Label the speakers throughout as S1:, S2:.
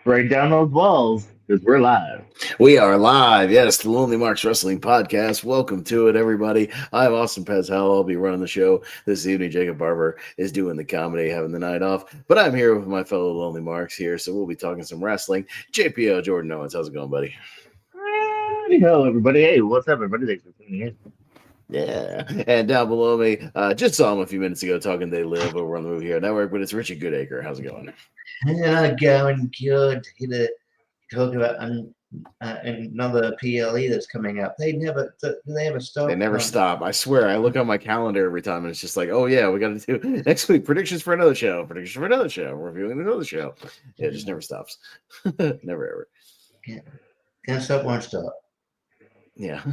S1: Break down those walls because we're live.
S2: We are live. Yes, the Lonely Marks Wrestling Podcast. Welcome to it, everybody. I'm Austin Pez Howell. I'll be running the show this evening. Jacob Barber is doing the comedy, having the night off. But I'm here with my fellow Lonely Marks here, so we'll be talking some wrestling. JPO, Jordan Owens. How's it going, buddy?
S1: Hello, everybody. Hey, what's up, everybody? Thanks for tuning in.
S2: Yeah. And down below me, just saw him a few minutes ago talking They Live over on the Movie Hero Network, but it's Richie Goodacre. How's it going?
S3: Going good. Here to talk about another PLE that's coming up. They never stop.
S2: They never stop. I swear. I look on my calendar every time, and it's just like, oh yeah, we got to do next week predictions for another show, reviewing another show. It just never stops. Never ever.
S3: Can't stop, won't stop.
S2: Yeah.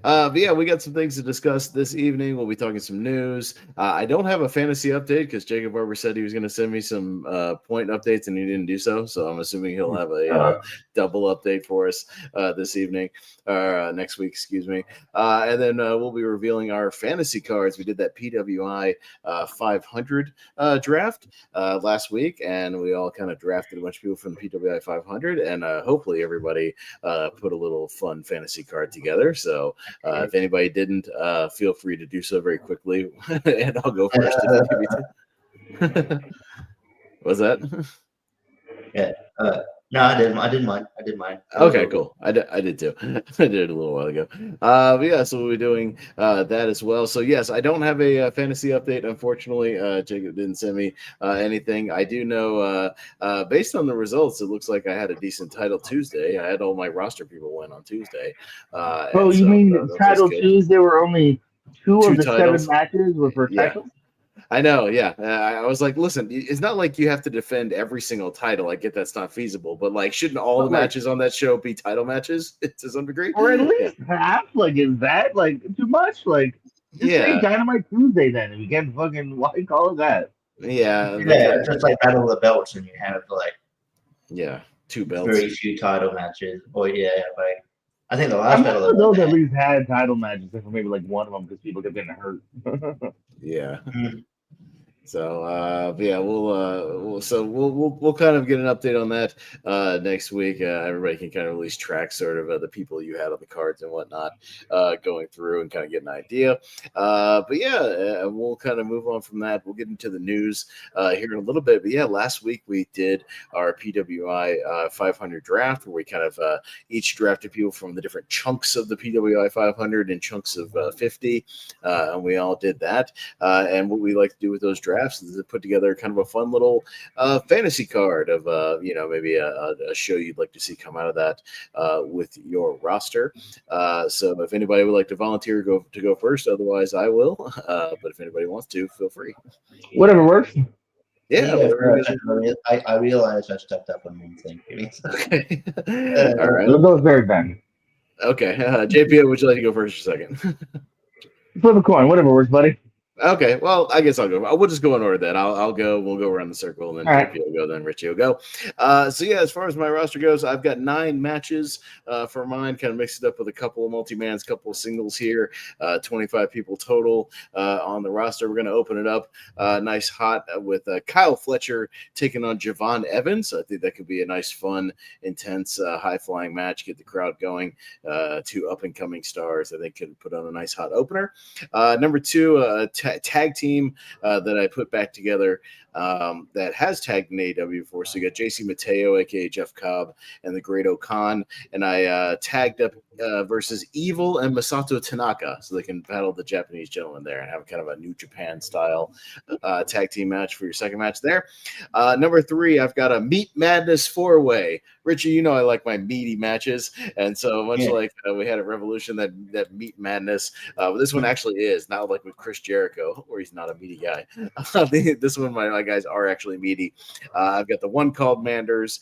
S2: But yeah, we got some things to discuss this evening. We'll be talking some news. I don't have a fantasy update because Jacob Barber said he was going to send me some point updates, and he didn't do so. So I'm assuming he'll have a double update for us this evening, or next week, excuse me. And then we'll be revealing our fantasy cards. We did that PWI 500 draft last week, and we all kind of drafted a bunch of people from the PWI 500, and hopefully everybody put a little fun fantasy card together. So if anybody didn't, feel free to do so very quickly, and I'll go first. Was that?
S3: Yeah. No, I didn't mind.
S2: Okay, cool. I did too. I did it a little while ago. But yeah, so we'll be doing that as well. So yes, I don't have a fantasy update. Unfortunately, Jacob didn't send me anything. I do know, based on the results, it looks like I had a decent title Tuesday. I had all my roster people win on Tuesday.
S1: You mean title Tuesday were only two of the
S2: titles.
S1: 7 matches were for titles?
S2: I know, yeah. I was like, listen, it's not like you have to defend every single title. I get that's not feasible, but like, shouldn't all the matches on that show be title matches to some degree?
S1: Or at least half? Like, is that like too much? Like, just say Dynamite Tuesday then. If you can't fucking, why call it that?
S2: Yeah.
S3: It's just like Battle of the Belts, and you have like
S2: 2 belts,
S3: very few title matches. Or like I think the last Battle of
S1: those at least had title matches, except for maybe like one of them because people kept getting hurt.
S2: Yeah. Mm-hmm. So we'll kind of get an update on that next week. Everybody can kind of at least track sort of the people you had on the cards and whatnot going through and kind of get an idea. But yeah, we'll kind of move on from that. We'll get into the news here in a little bit. But yeah, last week we did our PWI 500 draft where we kind of each drafted people from the different chunks of the PWI 500 and chunks of 50, and we all did that. And what we like to do with those drafts is to put together kind of a fun little fantasy card of maybe a show you'd like to see come out of that with your roster. So if anybody would like to volunteer to go first, otherwise I will. But if anybody wants to, feel free.
S1: Whatever works.
S2: Yeah,
S3: I realized I stepped up on one thing.
S2: Okay. All right.
S1: Those very bad.
S2: Okay. JPO, would you like to go first or second?
S1: Flip a coin. Whatever works, buddy.
S2: Okay, well, I guess I'll go. We'll just go in order then. I'll go. We'll go around the circle, and then JP will go, then Richie will go. So yeah, as far as my roster goes, I've got 9 matches for mine. Kind of mixed it up with a couple of multi-mans, couple of singles here. 25 people total on the roster. We're going to open it up nice hot with Kyle Fletcher taking on Javon Evans. I think that could be a nice, fun, intense, high-flying match. Get the crowd going. 2 up-and-coming stars. I think could put on a nice hot opener. Number 2, tag team that I put back together that has tagged in AEW before. So you got JC Mateo, aka Jeff Cobb, and the Great Okan, and I tagged up versus Evil and Masato Tanaka, so they can battle the Japanese gentleman there and have kind of a New Japan style tag team match for your second match there. Number 3, I've got a Meat Madness 4-way. Richie, you know I like my meaty matches, and so much like we had a Revolution, that Meat Madness. But this one actually is not like with Chris Jericho, where he's not a meaty guy. This one, my guys are actually meaty. I've got the One Called Manders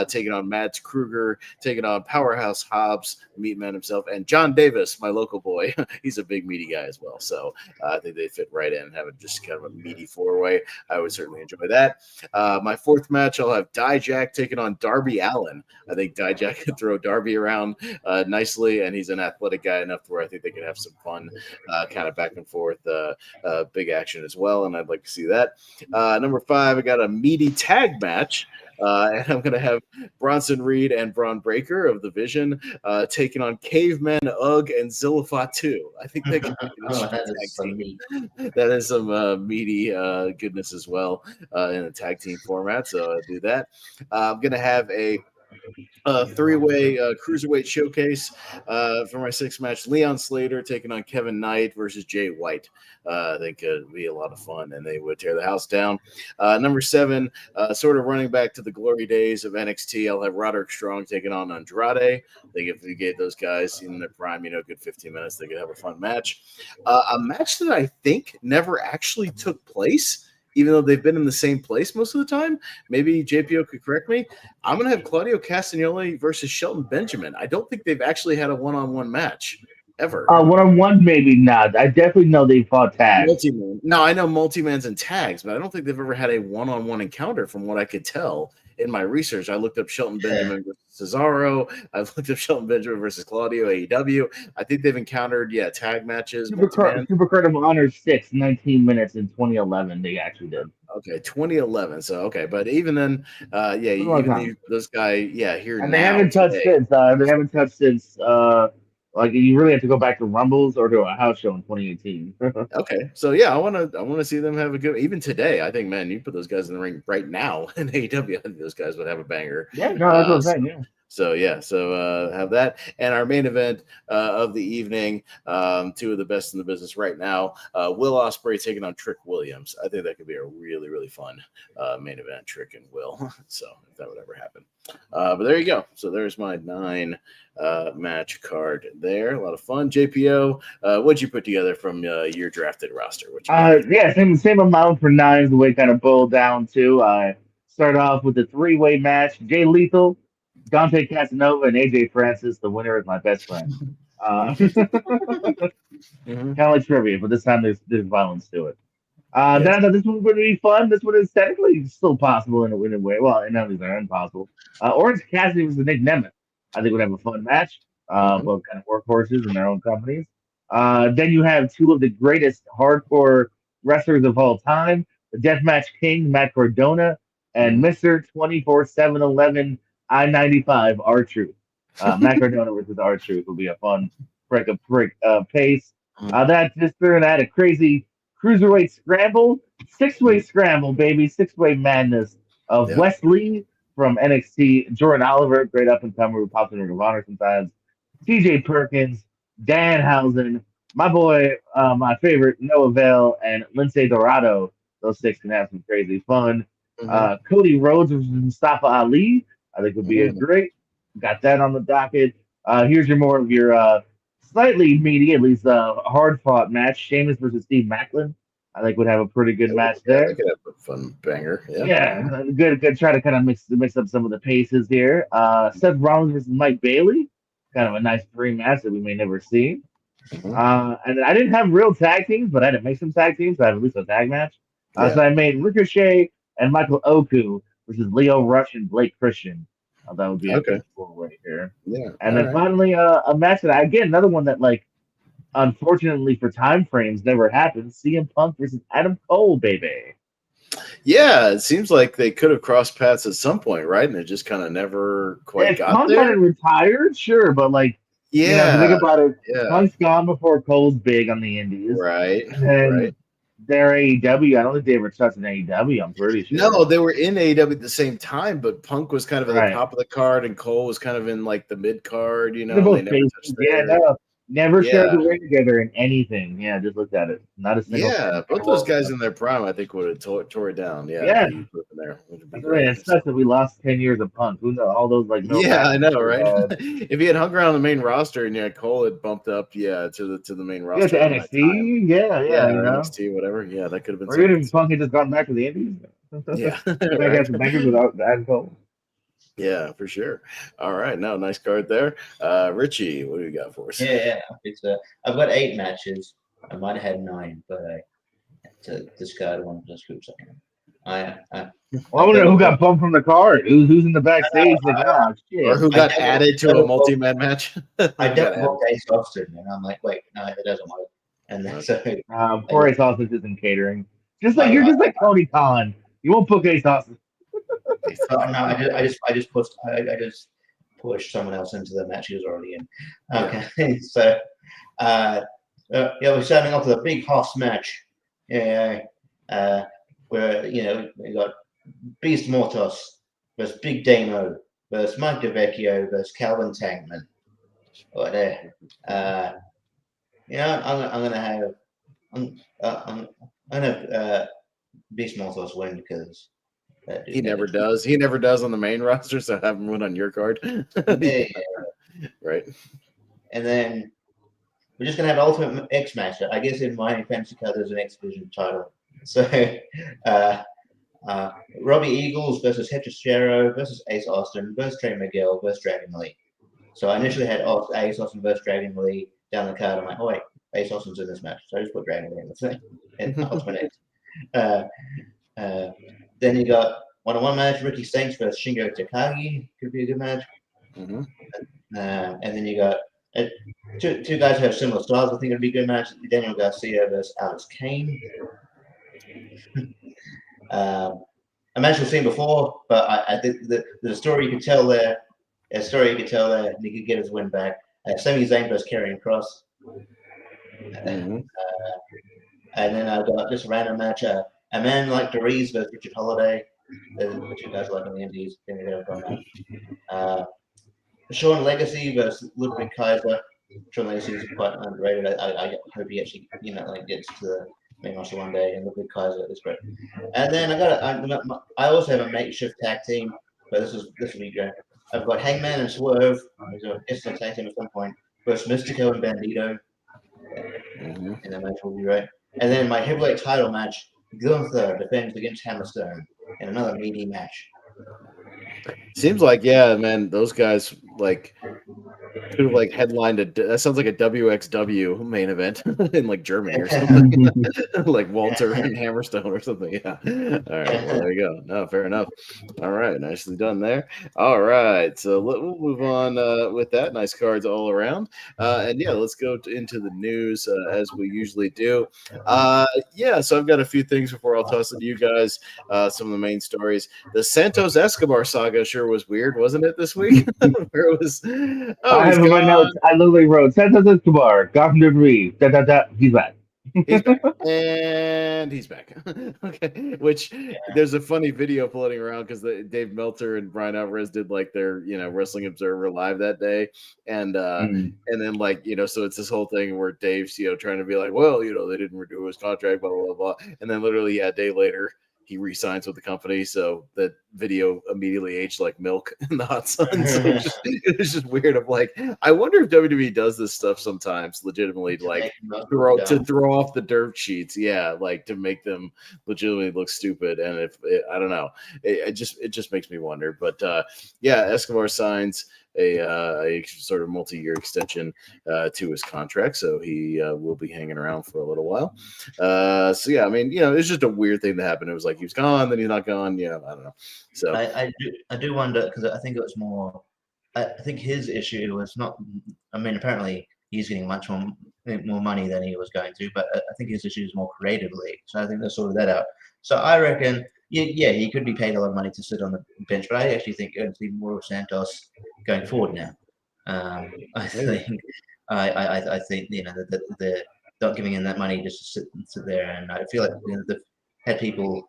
S2: taking on Mads Kruger, taking on Powerhouse Hobbs, Meat Man himself, and John Davis, my local boy. He's a big meaty guy as well. So I think they fit right in and have just kind of a meaty 4-way. I would certainly enjoy that. My 4th match, I'll have Dijak taking on Darby Allin. I think Dijak can throw Darby around nicely, and he's an athletic guy enough to where I think they can have some fun kind of back and forth big action as well, and I'd like to see that. Number 5, I got a meaty tag match And I'm going to have Bronson Reed and Braun Breaker of the Vision taking on Cavemen, Ugg, and Zillifat 2. I think that could be an interesting tag team. That is some meaty goodness as well in a tag team format. So I'll do that. I'm going to have a three-way cruiserweight showcase for my sixth match. Leon Slater taking on Kevin Knight versus Jay White. I think it'd be a lot of fun, and they would tear the house down. Number 7, sort of running back to the glory days of NXT, I'll have Roderick Strong taking on Andrade. I think if we gave those guys in their prime, a good 15 minutes, they could have a fun match. A match that I think never actually took place, even though they've been in the same place most of the time. Maybe JPO could correct me. I'm going to have Claudio Castagnoli versus Shelton Benjamin. I don't think they've actually had a one-on-one match ever.
S1: One-on-one, maybe not. I definitely know they fought tags.
S2: Multi-man. No, I know multi-mans and tags, but I don't think they've ever had a one-on-one encounter from what I could tell in my research. I looked up Shelton Benjamin versus Cesaro. I've looked up Shelton Benjamin versus Claudio AEW. I think they've encountered, tag matches.
S1: Supercard of Honor 6, 19 minutes in 2011. They actually did.
S2: Okay, 2011. So, okay. But even then, those guys, here
S1: and
S2: now.
S1: They haven't touched since, like you really have to go back to Rumbles or to a house show in 2018.
S2: Okay, so I want to see them have a good. Even today, I think, man, you put those guys in the ring right now in AEW, I think those guys would have a banger.
S1: Yeah, no, that's what I'm saying. Yeah.
S2: So have that, and our main event of the evening, two of the best in the business right now. Will Ospreay taking on Trick Williams. I think that could be a really, really fun main event. Trick and Will. So if that would ever happen, but there you go. So there's my 9 match card there. A lot of fun. JPO, what'd you put together from your drafted roster?
S1: Same amount for 9 is the way it kind of boiled down to. I start off with the 3-way match. Jay Lethal, Dante Casanova, and AJ Francis. The winner is my best friend. Kind of like trivia, but this time there's violence to it. Then this one's going to be fun. This one is technically still possible in a way. Well, none of these are impossible. Orange Cassidy versus Nick Nemeth. I think we'd have a fun match. Both kind of workhorses in their own companies. Then you have 2 of the greatest hardcore wrestlers of all time: the Deathmatch King, Matt Cardona, and Mr. 24/7/11 I-95 R-Truth. Matt Cardona versus R-Truth will be a fun pace. That just threw that a crazy cruiserweight scramble, 6-way scramble, baby, 6-way madness of Wes Lee from NXT, Jordan Oliver, great up and comer who pops in Ring of Honor sometimes, TJ Perkins, Danhausen, my boy, my favorite Noah Vale, and Lindsay Dorado. Those 6 can have some crazy fun. Cody Rhodes versus Mustafa Ali. I think would be a great. Got that on the docket. Here's more of your slightly meaty, at least hard fought match. Sheamus versus Steve Maclin. I think would have a pretty good match there.
S2: They could have a fun banger.
S1: Good. Try to kind of mix up some of the paces here. Seth Rollins versus Mike Bailey. Kind of a nice 3 match that we may never see. And I didn't have real tag teams, but I had to make some tag teams. So I have at least a tag match. So I made Ricochet and Michael Oku versus Leo Rush and Blake Christian. That would be a good cool right here. Yeah. And then finally, a match that another one that unfortunately for time frames never happened. CM Punk versus Adam Cole, baby.
S2: Yeah, it seems like they could have crossed paths at some point, right? And it just kind of never quite got
S1: Punk
S2: there.
S1: Punk retired, sure, but think about it. Punk's gone before Cole's big on the Indies,
S2: right?
S1: And their AEW. I don't think they ever touched an AEW. I'm pretty sure.
S2: No, they were in AEW at the same time, but Punk was kind of at the top of the card, and Cole was kind of in the mid card. They never touched
S1: never shared the ring together in anything. Yeah, just looked at it. Not a single.
S2: Yeah, both those guys in their prime, I think, would have tore it down. Yeah.
S1: It sucks that we lost 10 years of Punk. Who knows all those
S2: I know, right? If he had hung around the main roster and Cole had bumped up, to the main roster.
S1: Yeah, to NXT. Yeah,
S2: NXT, whatever. Yeah, that could have been.
S1: Or even if Punk had just gone back to the Indies.
S2: Yeah,
S1: I got some bangers without Adam Cole.
S2: Yeah, for sure. All right, no, nice card there. Richie, what do you got for us?
S3: Yeah. I've got 8 matches. I might have had 9, but I had to discard one for this group second. I
S1: want to know who got bumped from the card. Who's in the backstage?
S2: Shit. Or who got added to a multi-man match?
S3: I definitely booked Ace Austin, and I'm like, wait, no, it doesn't work. And then
S1: poor Ace Austin is in catering. You're just like Tony Khan. You won't book Ace Austin.
S3: No, I just pushed someone else into the match he was already in. Okay, so we're starting off with a big Hoss match. Yeah, where we got Beast Mortos versus Big Damo versus Mike DeVecchio versus Calvin Tankman. Right there. I'm gonna Beast Mortos win because
S2: he never does. He never does on the main roster, so have him win on your card.
S3: Yeah.
S2: Right.
S3: And then we're just gonna have Ultimate X match. I guess in my fantasy card there's an X Division title. So Robbie Eagles versus Hechicero versus Ace Austin versus Trey Miguel versus Dragon Lee. So I initially had Ace Austin versus Dragon Lee down the card. I'm like, oh wait, Ace Austin's in this match. So I just put Dragon Lee in the thing. And Ultimate X. Then you got one-on-one match, Ricky Stanks versus Shingo Takagi. Could be a good match.
S2: Mm-hmm.
S3: And then you got two guys who have similar styles. I think it'd be a good match. Daniel Garcia versus Alex Kane. A match we've seen before, but I think there's a story you could tell there. And he could get his win back. Sami Zayn versus Karrion Kross.
S2: Mm-hmm.
S3: And then I got this random match. A man like DeReese versus Richard Holiday. The two guys like on the Indies. Sean Legacy versus Ludwig Kaiser. Sean Legacy is quite underrated. I hope he actually gets to the main roster one day. And Ludwig Kaiser is great. And then I also have a makeshift tag team, but this will be great. I've got Hangman and Swerve. Who's a instant tag team at some point. Versus Mystico and Bandito.
S2: Mm-hmm.
S3: And that match will be great. And then my heavyweight title match. Gunther defends against Hammerstone in another meaty match.
S2: Seems like, yeah, man, those guys could have headlined that sounds like a WXW main event in Germany or something. Like Walter and Hammerstone or something. Yeah. All right. Well, there you go. No, fair enough. All right. Nicely done there. All right. So we'll move on with that. Nice cards all around. And yeah, let's go into the news as we usually do. So I've got a few things before I'll toss it to you guys. Some of the main stories. The Santos Escobar saga sure was weird, wasn't it, this week? Where it was
S1: I have in my notes. I literally wrote Santos Escobar, Gotham Debris. He's back.
S2: He's back. And he's back. Okay. Which there's a funny video floating around because Dave Meltzer and Brian Alvarez did their Wrestling Observer Live that day, and then so it's this whole thing where Dave's trying to be like, well, they didn't renew his contract, blah blah blah, and then literally a day later he re-signs with the company, so that video immediately aged like milk in the hot sun. So it was just weird. Of I wonder if WWE does this stuff sometimes, legitimately, to throw off the dirt sheets, to make them legitimately look stupid. And I don't know, it just makes me wonder. But Escobar signs a sort of multi-year extension to his contract, so he will be hanging around for a little while. It's just a weird thing that happened. It was he was gone, then he's not gone. I don't know. So
S3: I do wonder, because I think it was more. I think his issue was not. I mean, apparently he's getting much more money than he was going to, but I think his issue is more creatively. So I think they sorted that out. So I reckon, he could be paid a lot of money to sit on the bench, but I actually think it's even more of Santos going forward now. I think that they're not giving him that money just to sit there, and I feel like they've had people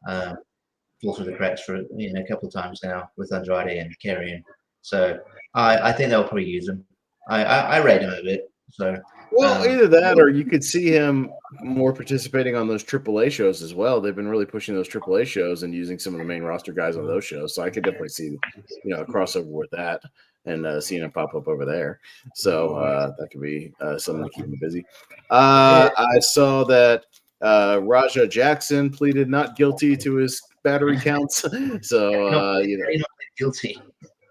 S3: fall through the cracks for a couple of times now with Andrade and Karrion. So I think they'll probably use him. I rate him a bit. So
S2: either that or you could see him more participating on those AAA shows as well. They've been really pushing those AAA shows and using some of the main roster guys on those shows. So I could definitely see a crossover with that and seeing him pop up over there. So that could be something to keep him busy. I saw that Raja Jackson pleaded not guilty to his battery counts. So
S3: not guilty.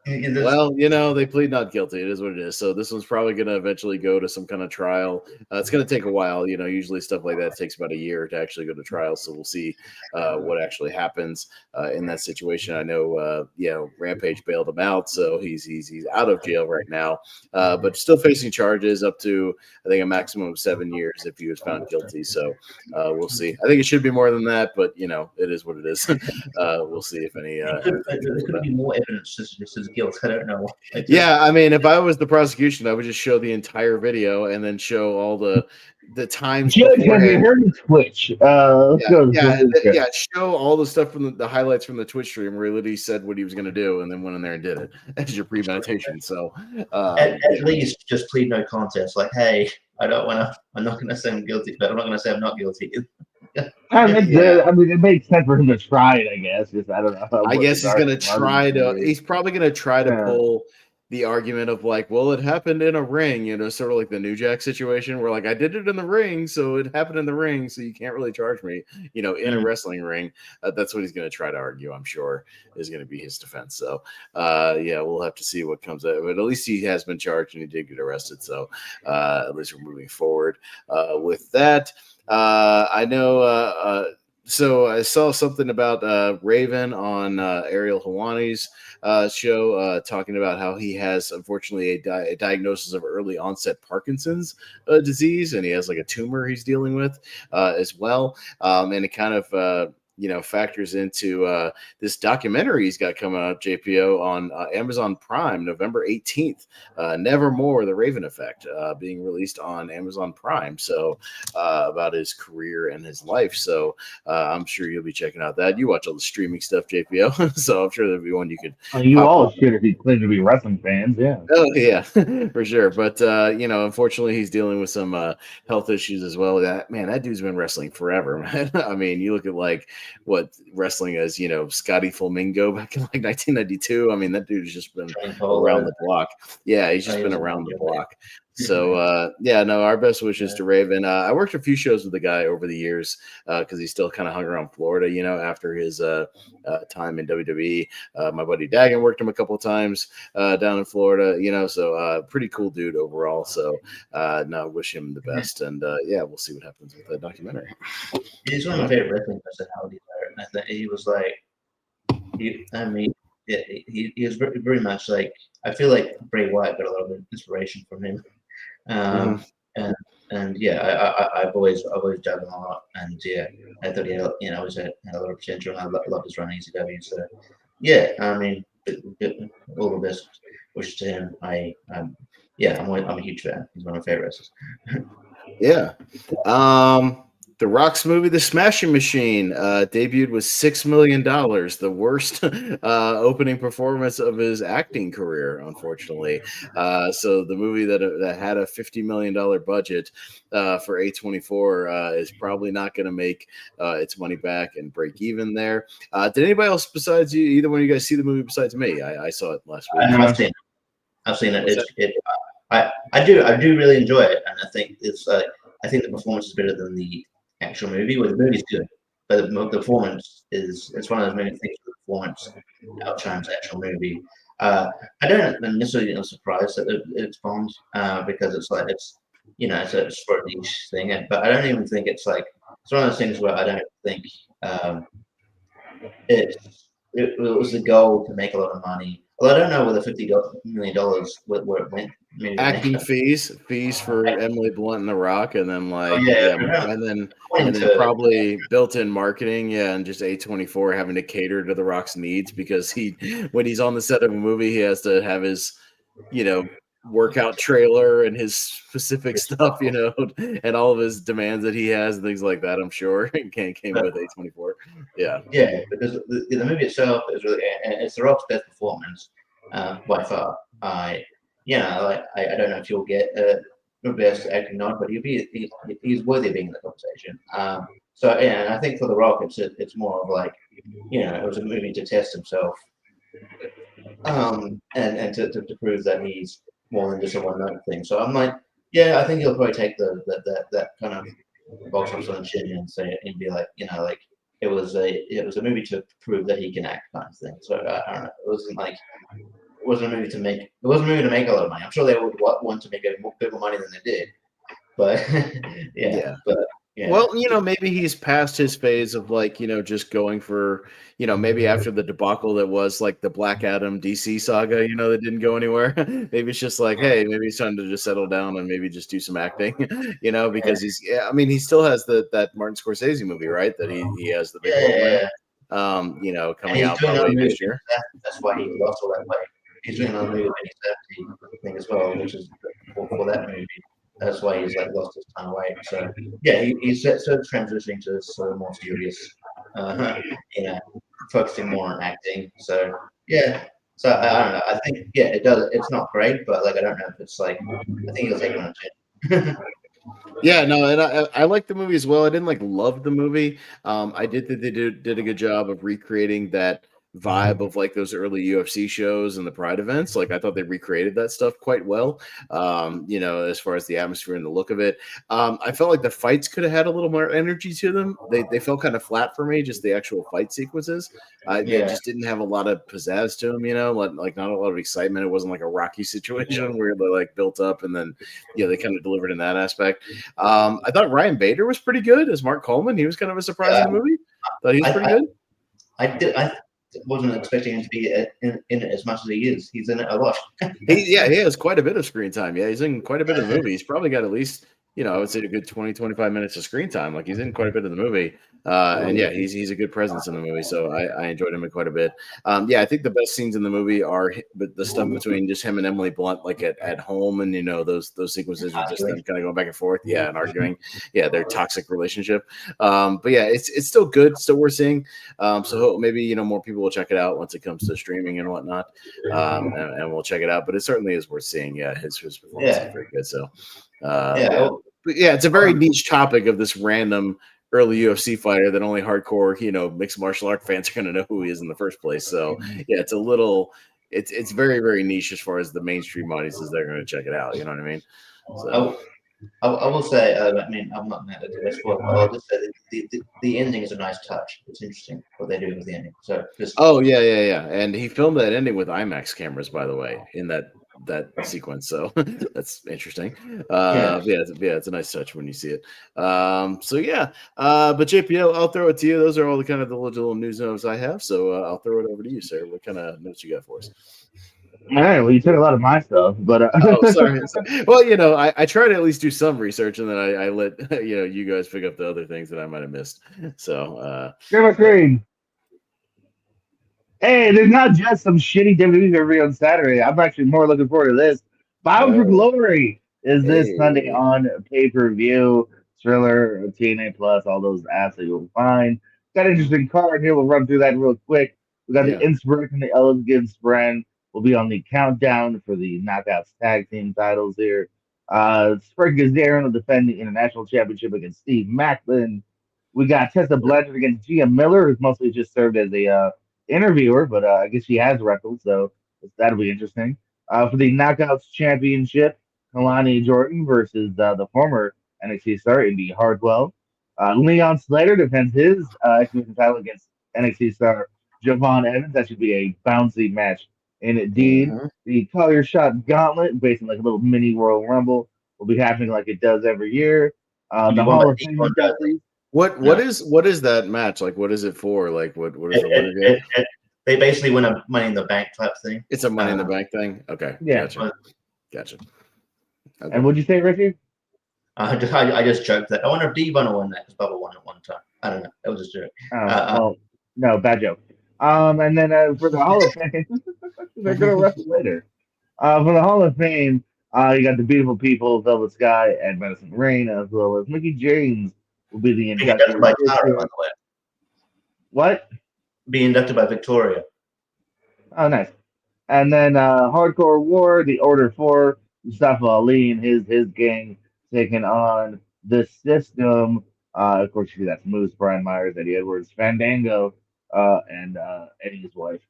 S2: Well, they plead not guilty. It is what it is. So this one's probably going to eventually go to some kind of trial. It's going to take a while. Usually stuff like that takes about a year to actually go to trial. So we'll see what actually happens in that situation. I know, Rampage bailed him out, so he's out of jail right now, but still facing charges up to, I think, a maximum of 7 years if he was found guilty. So we'll see. I think it should be more than that, but it is what it is. We'll see if any.
S3: There could be more evidence to suggest his guilt. I don't know.
S2: Yeah, I mean, if I was the prosecution, I would just show the entire video and then show all the times.
S1: Judge, have you heard of Twitch?
S2: Show all the stuff from the highlights from the Twitch stream where he literally said what he was going to do and then went in there and did it. That's your premeditation. So
S3: at least just plead no contest. Like, hey, I'm not going to say I'm guilty, but I'm not going to say I'm not guilty.
S1: I mean, it makes sense for him to try it, I guess. Just, I don't know.
S2: I guess he's going to try to. He's probably going to try to pull the argument of like, well, it happened in a ring, sort of like the New Jack situation where like I did it in the ring, so it happened in the ring, so you can't really charge me, in a wrestling ring. That's what he's going to try to argue. I'm sure is going to be his defense. So, we'll have to see what comes out. But at least he has been charged and he did get arrested. So, at least we're moving forward with that. I know. So I saw something about Raven on Ariel Helwani's show talking about how he has, unfortunately, a diagnosis of early onset Parkinson's disease, and he has like a tumor he's dealing with as well. And it kind of factors into this documentary he's got coming out, JPO, on Amazon Prime, November 18th, Nevermore, The Raven Effect, being released on Amazon Prime. So about his career and his life. So I'm sure you'll be checking out that. You watch all the streaming stuff, JPO, so I'm sure there'll be one you could.
S1: You all should if you claim to be wrestling fans, yeah.
S2: Oh, yeah, for sure. But, unfortunately, he's dealing with some health issues as well. That dude's been wrestling forever, man. I mean, you look at like what wrestling as, Scotty Flamingo back in like 1992. I mean, that dude has just been around the block. Yeah, he's just been around the block. So, our best wishes to Raven. I worked a few shows with the guy over the years because he still kind of hung around Florida, after his time in WWE. My buddy Dagan worked him a couple of times down in Florida, so pretty cool dude overall. So, wish him the best. And, we'll see what happens with the documentary.
S3: He's one of my favorite wrestling personalities there. And I think he was like, he is very, very much like, I feel like Bray Wyatt got a lot of inspiration from him. I've always dug him a lot, and I thought he had, always had a lot of potential, and I love his run in ECW. So I mean, all the best wishes to him. I'm a huge fan. He's one of my favorites.
S2: The Rock's movie, The Smashing Machine, debuted with $6 million, the worst opening performance of his acting career, unfortunately. So the movie that had a $50 million budget for A24 is probably not going to make its money back and break even there. Did anybody else besides you, either one of you guys, see the movie besides me? I saw it last week.
S3: I've seen it. I do really enjoy it, and I think I think the performance is better than the actual movie. Well, the movie's good, but the performance it's one of those many things where the performance outshines the actual movie. I don't necessarily surprised that it's bombed because it's a sport niche thing, but I don't even think it's one of those things where I don't think it was the goal to make a lot of money. Well, I don't know whether $50 million where it went.
S2: Acting fees for Emily Blunt and The Rock, and then and then probably built-in marketing, and just A24 having to cater to The Rock's needs because when he's on the set of a movie, he has to have his, workout trailer and his specific stuff, and all of his demands that he has and things like that. I'm sure came with A24. Yeah,
S3: because the movie itself is really, it's The Rock's best performance by far. I don't know if you'll get the best acting nod, but he's worthy of being in the conversation. And I think for The Rock, it's more of it was a movie to test himself, and to prove that he's more than just a one-note thing. So I'm I think he'll probably take that kind of box office on the chin and say and be like, it was a movie to prove that he can act kind of thing. So I don't know. It wasn't wasn't a movie to make. It wasn't a movie to make a lot of money. I'm sure they would want to make a bit more money than they did, but but. Yeah.
S2: Well, maybe he's past his phase of like, just going for, maybe after the debacle that was like the Black Adam DC saga, that didn't go anywhere. Maybe it's just like, hey, maybe he's trying to just settle down and maybe just do some acting, because he still has that Martin Scorsese movie, right? That he has the big role in, coming out probably next year.
S3: That's why he lost all that weight. He's doing another movie when he's 30, thing as well, which is for that movie. That's why he's like lost his ton of weight. So yeah, he's sort of transitioning to sort of more serious, focusing more on acting. So yeah, so I don't know. I think it does. It's not great, but like I don't know if it's like I think he'll take it on a chin.
S2: Yeah, no, and I like the movie as well. I didn't like love the movie. I did think they did a good job of recreating that vibe of like those early UFC shows and the Pride events. Like I thought they recreated that stuff quite well. As far as the atmosphere and the look of it. I felt like the fights could have had a little more energy to them. They felt kind of flat for me, just the actual fight sequences. They just didn't have a lot of pizzazz to them, like not a lot of excitement. It wasn't like a Rocky situation where they like built up and then they kind of delivered in that aspect. I thought Ryan Bader was pretty good as Mark Coleman. He was kind of a surprise in the movie. Thought he was pretty good.
S3: I wasn't expecting him to be in it as much as he is. He's in it a lot.
S2: He has quite a bit of screen time. Yeah, he's in quite a bit of the movie. He's probably got at least, I would say a good 20, 25 minutes of screen time. Like he's in quite a bit of the movie. And yeah, he's a good presence in the movie. So I enjoyed him quite a bit. I think the best scenes in the movie are the stuff between just him and Emily Blunt, like at home, and those sequences with just them kind of going back and forth, and arguing, their toxic relationship. But yeah, it's still good, still worth seeing. So maybe more people will check it out once it comes to streaming and whatnot, and we'll check it out. But it certainly is worth seeing. Yeah, his performance is very good. So it's a very niche topic of this random early UFC fighter that only hardcore, mixed martial art fans are going to know who he is in the first place. So it's a little, it's very, very niche as far as the mainstream audiences. They're going to check it out. You know what I mean? So.
S3: I will say, I'm not mad at this, but I'll just say the ending is a nice touch. It's interesting what they do with the ending. So
S2: and he filmed that ending with IMAX cameras, by the way, in that sequence. So that's interesting. It's a nice touch when you see it. But JP, I'll throw it to you. Those are all the kind of the little news notes I have. So I'll throw it over to you, sir. What kind of notes you got for us?
S1: All right. Well, you took a lot of my stuff, but
S2: sorry. Well, I try to at least do some research, and then I let you guys pick up the other things that I might have missed. So,
S1: share my screen. Hey, there's not just some shitty WWE every on Saturday. I'm actually more looking forward to this. Bound for Glory is this Sunday on pay-per-view. Thriller, TNA Plus, all those apps that you'll find. Got an interesting card here. We'll run through that real quick. We got the Inspiration, the Elegance brand. Will be on the countdown for the Knockouts Tag Team titles here. Frank Kazarian will defend the International Championship against Steve Macklin. We got Tessa Blanchard against Gia Miller, who's mostly just served as a interviewer, but I guess she has wrestled, so that'll be interesting. For the Knockouts Championship, Kalani Jordan versus the former NXT star, Indy Hartwell. Leon Slater defends his X-Division title against NXT star Javon Evans. That should be a bouncy match. And indeed, the Collier Shot Gauntlet, based on like a little mini Royal Rumble, will be happening like it does every year. The Hall of Fame
S2: What is that match? Like, what is it for? Like, what is the winner get?
S3: They basically win a Money in the Bank type thing.
S2: It's a Money in the Bank thing? Okay.
S1: Yeah.
S2: Gotcha. Okay.
S1: And what'd you say, Richie?
S3: I just joked that. I wonder if D-Bun won that because Bubba won it one time. I don't know. It was just a joke.
S1: No, bad joke. And then for the Hall of Fame, they're going to wrestle later. For the Hall of Fame, you got the beautiful people, Velvet Sky and Madison Rain, as well as Mickey James will be the inducted
S3: by Tara, by the way.
S1: What?
S3: Be inducted by Victoria.
S1: Oh, nice. And then Hardcore War, the Order 4, Mustafa Ali and his gang taking on the System. Of course, you see that's Moose, Brian Myers, Eddie Edwards, Fandango, and Eddie's wife,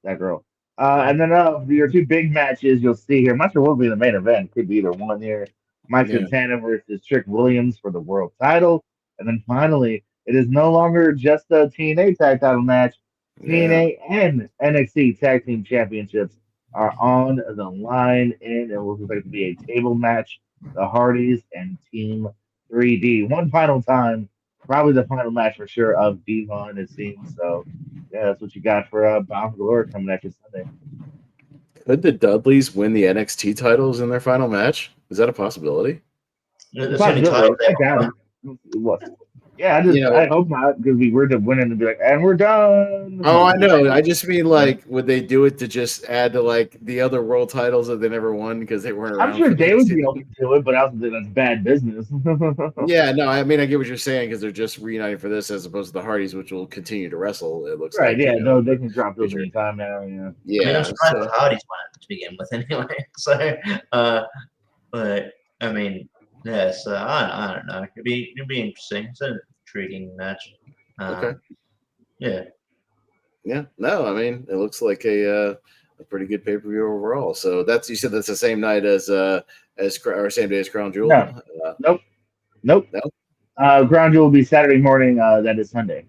S1: that girl. And then your two big matches you'll see here. I'm not sure what will be the main event. Could be either one here. Mike Santana versus Trick Williams for the world title. And then finally, it is no longer just a TNA tag title match. TNA and NXT Tag Team Championships are on the line, and it will expect to be a table match. The Hardys and Team 3D. One final time, probably the final match for sure of Devon, it seems. So, yeah, that's what you got for Bound for Glory coming at you Sunday.
S2: Could the Dudleys win the NXT titles in their final match? Is that a possibility?
S3: It's the only title
S1: I
S3: they
S1: doubt
S3: want.
S1: it. What? Yeah,
S2: You
S1: I
S2: know,
S1: hope not because we were to win and be like, and we're done.
S2: oh, I know. I just mean like, would they do it to just add to like the other world titles that they never won because they weren't
S1: I'm
S2: around
S1: sure
S2: for
S1: they would
S2: those?
S1: be open to it, but I also think that's bad business.
S2: Yeah, no, I mean I get what you're saying because they're just reuniting for this as opposed to the Hardys, which will continue to wrestle. It looks
S1: Right?
S2: like
S1: Yeah, no,
S2: in
S1: they
S2: the
S1: can drop those
S2: future.
S1: anytime now. Yeah.
S3: I mean, I'm
S2: Yeah,
S3: surprised
S2: so
S3: the Hardys won it to begin with, anyway. So, but I mean, yeah. So I don't know. It'd be interesting. It's an intriguing match.
S2: okay,
S3: Yeah.
S2: yeah, no, I mean it looks like a pretty good pay per view overall. So that's you said that's the same night as or same day as Crown Jewel.
S1: No. Nope. Nope.
S2: No.
S1: Ground Jewel will be Saturday morning. That is Sunday.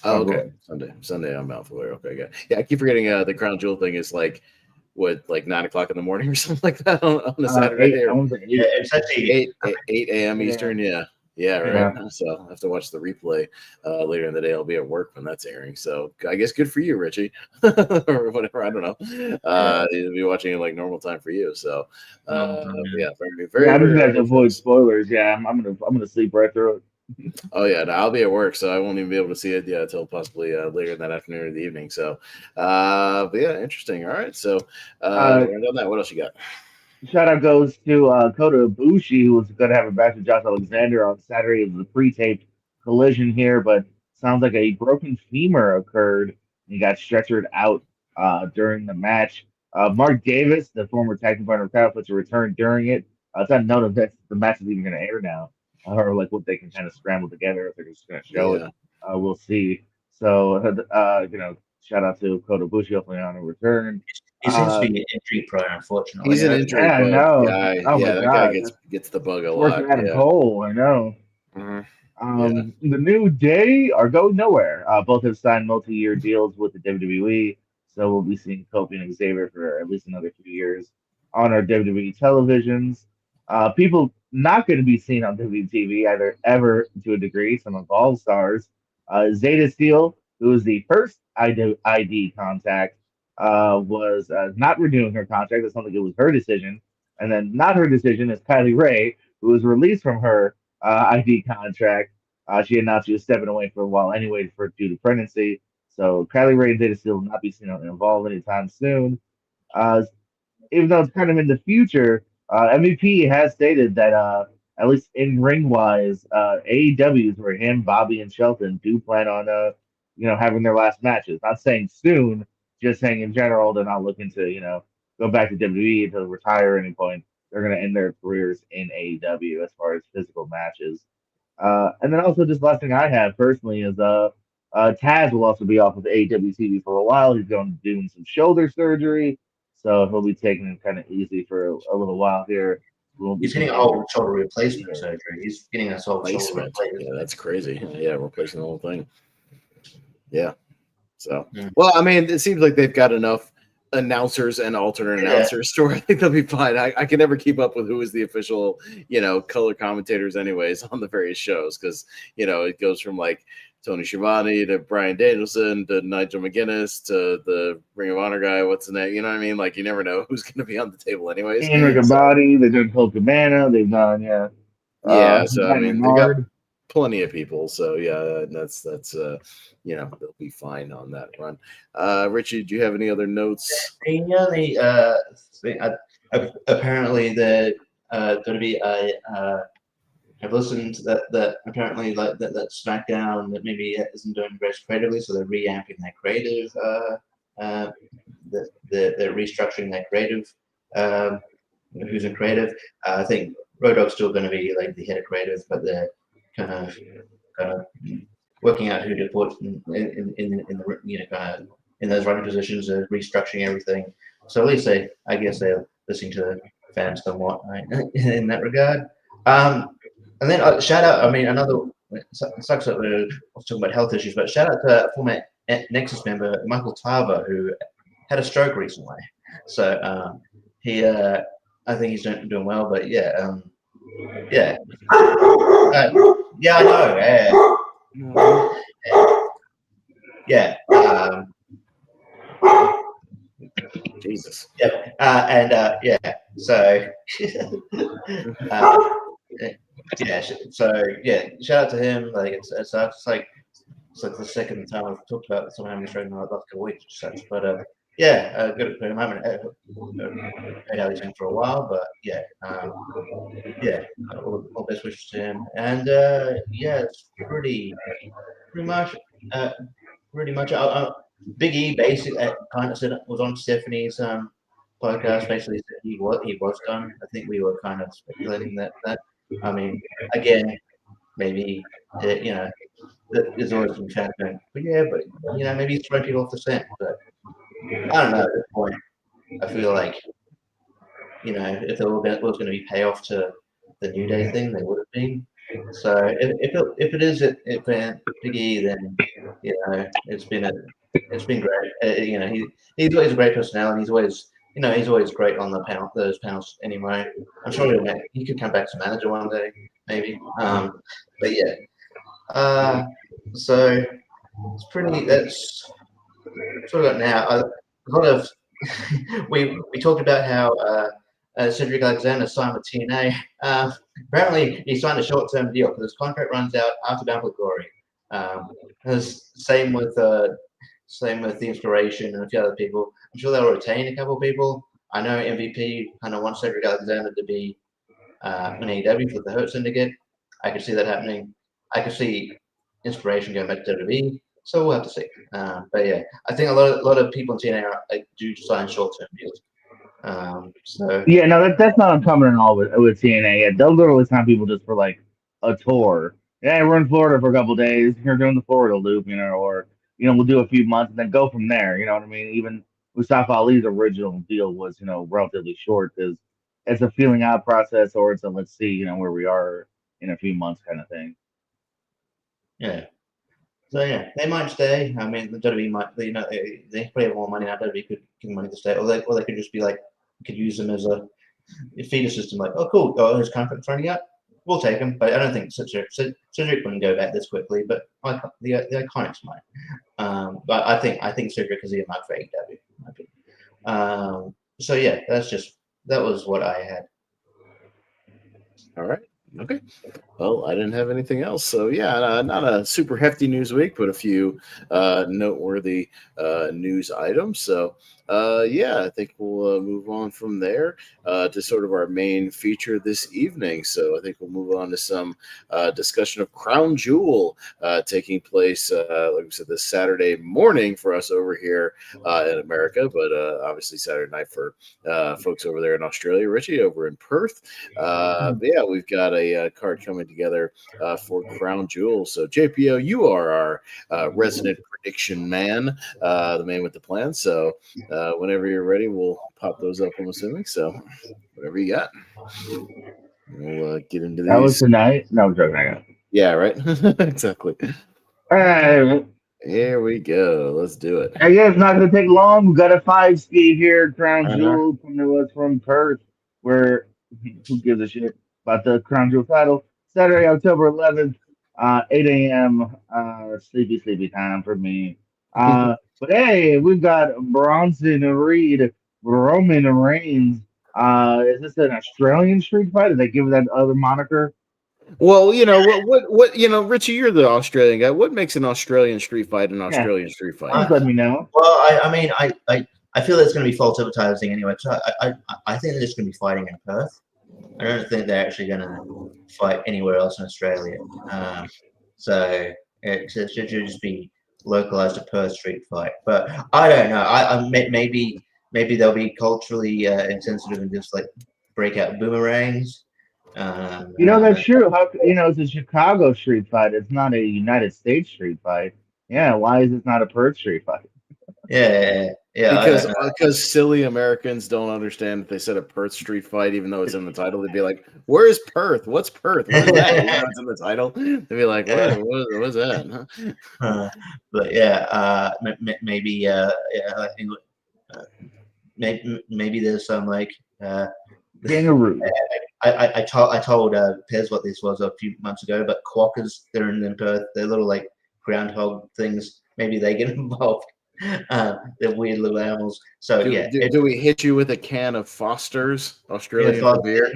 S2: Oh, okay. Sunday. I'm out for it. Okay, yeah. I keep forgetting the Crown Jewel thing is like what, like 9 o'clock in the morning or something like that on a Saturday.
S1: 8, I want to say 8.
S3: It's actually
S2: 8 a.m. Eastern. Yeah, right.
S1: Yeah.
S2: So I have to watch the replay later in the day. I'll be at work when that's airing. So I guess good for you, Richie, or whatever. I don't know. You'll be watching it like normal time for you. So yeah, very,
S1: I'm just gonna have to
S2: very
S1: avoid spoilers. Yeah, I'm gonna sleep right through it.
S2: Oh yeah, no, I'll be at work, so I won't even be able to see it until possibly later in that afternoon or the evening. So, but yeah, interesting. All right, so on that, what else you got?
S1: Shout out goes to Kota Ibushi, who was going to have a match with Josh Alexander on Saturday. It was a pre-taped collision here, but sounds like a broken femur occurred. He got stretchered out during the match. Mark Davis, the former tag team partner of Kyle Fletcher, returned during it. It's unknown if the match is even going to air now, or like what they can kind of scramble together if they're just going to show it. We'll see. So, shout out to Kota Ibushi, hopefully on a return.
S3: He seems to be injury prone, unfortunately.
S2: He's an injury
S1: I
S2: bug
S1: know.
S2: guy.
S1: Oh my
S2: that
S1: God.
S2: guy gets the bug a
S1: Worse
S2: lot.
S1: than Adam Cole, I know.
S2: Mm-hmm.
S1: The New Day are going nowhere. Both have signed multi-year deals with the WWE, so we'll be seeing Kofi and Xavier for at least another few years on our WWE televisions. People not going to be seen on WWE TV either ever to a degree. Some Evolve stars, Zeta Steel, who was the first ID contact, was not renewing her contract. It sounds like it was her decision, and then not her decision is Kylie Ray, who was released from her ID contract. She announced she was stepping away for a while anyway due to pregnancy. So Kylie Ray and Zeta Steel will not be seen involved anytime soon. Uh, Even though it's kind of in the future, MVP has stated that at least in ring wise, AEWs where him, Bobby, and Shelton do plan on having their last matches. Not saying soon, just saying in general they're not looking to go back to WWE to retire at any point. They're going to end their careers in AEW as far as physical matches. And then also just last thing I have personally is Taz will also be off of AEW TV for a while. He's going to doing some shoulder surgery, so he'll be taking it kind of easy for a little while here.
S3: He's getting a whole shoulder replacement surgery. He's getting a whole shoulder replacement.
S2: Yeah, that's crazy. Yeah, replacing the whole thing. Yeah. So, well, I mean, it seems like they've got enough announcers and alternate announcers, so I think they'll be fine. I can never keep up with who is the official, color commentators, anyways, on the various shows because it goes from like Tony Schiavone to Bryan Danielson to Nigel McGuinness to the Ring of Honor guy. What's the name? You know what I mean? Like you never know who's going to be on the table, anyways.
S1: Rick and Body, they've done Colt Cabana, they've done
S2: so I mean, they got plenty of people. So yeah, that's they'll be fine on that run. Richie, do you have any other notes?
S3: The only thing, apparently there going to be I've listened that apparently like that SmackDown that maybe isn't doing very creatively, so they're reamping their creative. They're restructuring their creative. Who's in creative? I think Road Dogg's still going to be like the head of creative, but they're kind of working out who to put in the in those running positions, restructuring everything. So at least I guess they're listening to the fans somewhat, right, in that regard. And then shout out. I mean, it sucks that we're talking about health issues, but shout out to former Nexus member Michael Tarver who had a stroke recently. So I think he's doing well. But yeah, yeah, yeah, I know. Yeah.
S2: Jesus.
S3: Yeah, yeah. So, uh, yeah. So yeah, shout out to him. Like it's like the second time I've talked about someone having a stroke in the last couple of weeks, which sucks. But good at the moment. Heard how he's been for a while, but yeah, yeah. All best wishes to him, and yeah, it's pretty much. Pretty much. Big E basically kind of said was on Stephanie's podcast. Basically, said he was done. I think we were kind of speculating that. I mean, again, maybe there's always some chance, but yeah, but maybe he's throwing people off the scent. But I don't know. At this point, I feel like if there was going to be payoff to the New Day thing, there would have been. So if it is if Big E, then it's been great. He's always a great personality. He's always great on those panels anyway. I'm sure he could come back as manager one day, maybe. But yeah. So it's pretty. That's sort of now. A lot of we talked about how Cedric Alexander signed with TNA. Apparently, he signed a short-term deal because his contract runs out after Bound for Glory. Same with the Inspiration and a few other people. I'm sure they'll retain a couple of people. I know MVP kind of wants Cedric Alexander to be an AEW for the Hurt Syndicate. I could see that happening. I could see Inspiration going back to WWE. So we'll have to see. But yeah, I think a lot of people in TNA do sign short-term deals. So
S1: Yeah, no, that's not uncommon at all with TNA. Yeah, they'll literally sign people just for like a tour. Yeah, we're in Florida for a couple days. You're doing the Florida loop, or we'll do a few months and then go from there. You know what I mean? Even Mustafa Ali's original deal was relatively short because it's a feeling out process, or it's a let's see where we are in a few months kind of thing.
S3: yeah. So yeah, they might stay. I mean, the WWE might, they probably have more money now. WWE could give them money to stay, or they could just be like, we could use them as a feeder system. Like, oh, cool, his contract's running out, we'll take him. But I don't think Cedric wouldn't go back this quickly. But the Iconics might. But I think Cedric is earmarked for AEW. So yeah, that was what I had.
S2: All right. Okay. Well, I didn't have anything else. So, yeah, not a super hefty news week, but a few noteworthy news items. So, yeah, I think we'll move on from there to sort of our main feature this evening. So, I think we'll move on to some discussion of Crown Jewel taking place, like we said, this Saturday morning for us over here in America, but obviously Saturday night for folks over there in Australia. Richie over in Perth. Yeah, we've got a card coming together for Crown Jewel. So, JPO, you are our resident prediction man, the man with the plan. So, whenever you're ready, we'll pop those up, I'm assuming. So, whatever you got. We'll get into these.
S1: That was tonight? No, I'm joking.
S2: Yeah, right? Exactly.
S1: All right.
S2: Here we go. Let's do it.
S1: I guess it's not going to take long. We've got a 5-speed here. Crown Jewel coming to us from Perth, where who gives a shit about the Crown Jewel title? Saturday, October 11th, 8 a.m. Sleepy time for me. But hey, we've got Bronson Reed, Roman Reigns. Is this an Australian street fight? Did they give it that other moniker?
S2: Well, what Richie, you're the Australian guy. What makes an Australian street fight an Australian street fight?
S1: Just let me know.
S3: Well, I mean, I feel it's going to be false advertising anyway. So I think they're just going to be fighting in Perth. I don't think they're actually going to fight anywhere else in Australia. So it should just be localized to Perth street fight. But I don't know. Maybe they'll be culturally insensitive and just like break out boomerangs.
S1: That's true. It's a Chicago street fight. It's not a United States street fight. Yeah, why is it not a Perth street fight?
S3: Yeah.
S2: Because silly Americans don't understand if they said a Perth street fight, even though it's in the title, they'd be like, "Where's Perth? What's Perth? What is that?" It's in the title. They'd be like, "What's that?"
S3: But yeah, maybe I think maybe there's some
S1: Kangaroo.
S3: I told Pez what this was a few months ago, but quokkas, they're in Perth. They're little groundhog things. Maybe they get involved. They're weird little animals. So
S2: do we hit you with a can of Foster's Australian beer?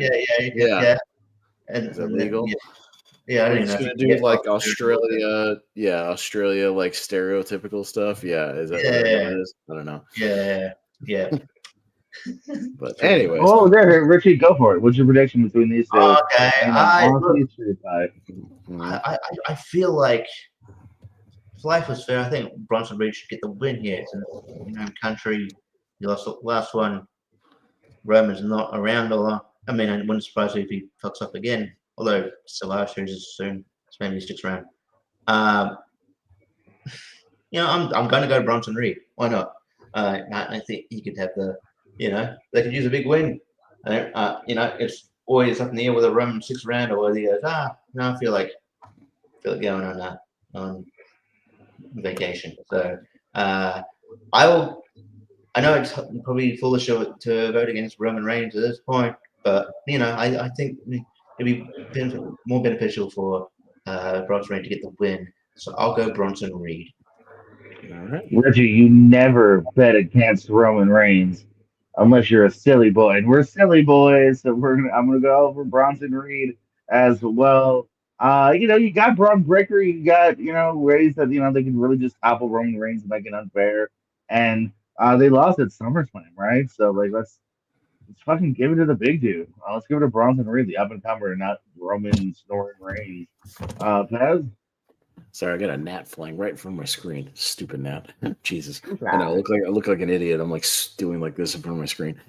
S3: Yeah. And
S2: is that legal?
S3: Yeah, I don't
S2: know. Gonna do Australia, Australia stereotypical stuff. Yeah, is that what it is? I don't know.
S3: Yeah.
S2: But anyways.
S1: Oh, there, Richie, go for it. What's your prediction between these two?
S3: Okay, I feel like if life was fair, I think Bronson Reed should get the win here. It's in his home country. He lost the last one. Roman's not around a lot. I mean, I wouldn't surprise me if he fucks up again. Although Survivor Series is soon, so maybe he sticks around. I'm going to go Bronson Reed. Why not? I think he could have they could use a big win. It's always up in the air whether Roman sticks around or whether he goes, I feel like going on vacation. So I know it's probably foolish to vote against Roman Reigns at this point, but I think it'd be more beneficial for Bronson Reed to get the win. So I'll go Bronson Reed.
S1: All right. Reggie, you never bet against Roman Reigns unless you're a silly boy. And we're silly boys, so I'm gonna go for Bronson Reed as well. You got Braun Breaker, you got ways that they can really just topple Roman Reigns and make it unfair. And they lost at SummerSlam, right? So let's fucking give it to the big dude. Let's give it to Bronson Reed, the up and comer, not Roman snoring Reigns. Paz?
S2: Sorry, I got a gnat flying right from my screen. Stupid gnat. Jesus. I know. I look like an idiot. I'm doing like this in front of my screen.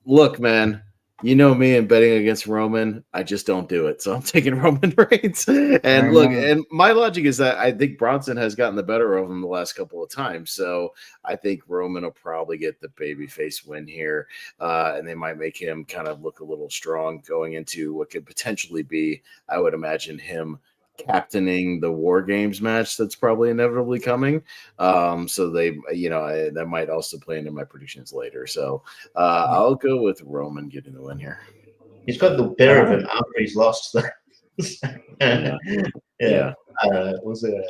S2: Look, man. You know me and betting against Roman, I just don't do it. So I'm taking Roman Reigns. And look, and my logic is that I think Bronson has gotten the better of him the last couple of times. So I think Roman will probably get the babyface win here. And they might make him kind of look a little strong going into what could potentially be, I would imagine, him captaining the War Games match that's probably inevitably coming. So they, that might also play into my predictions later. So I'll go with Roman getting the win here.
S3: He's got the better of him after he's lost.
S2: Yeah.
S3: Was it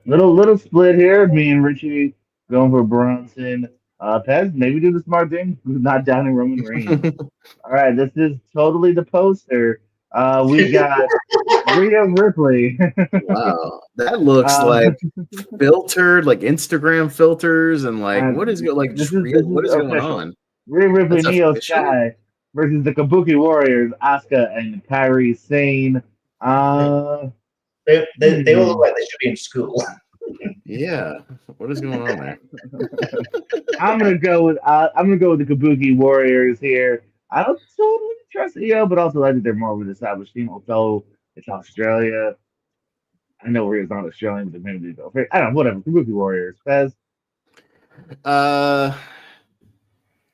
S1: little split here? Me and Richie going for Bronson. Pez, maybe do the smart thing, not downing Roman Reigns. All right, this is totally the poster. We got Rhea Ripley.
S2: Wow, that looks like filtered, like Instagram filters, and what is going on?
S1: Rhea Ripley, Neo Sky versus the Kabuki Warriors, Asuka and Kairi Sane.
S3: They all look like they should be in school.
S2: Yeah, what is going on there?
S1: I'm gonna go with the Kabuki Warriors here. I don't totally trust EO, but also I think they're more of an established team. Although it's Australia, I know Rhea's not Australian, but maybe they go. I don't know. Whatever. Kabuki Warriors. Fez.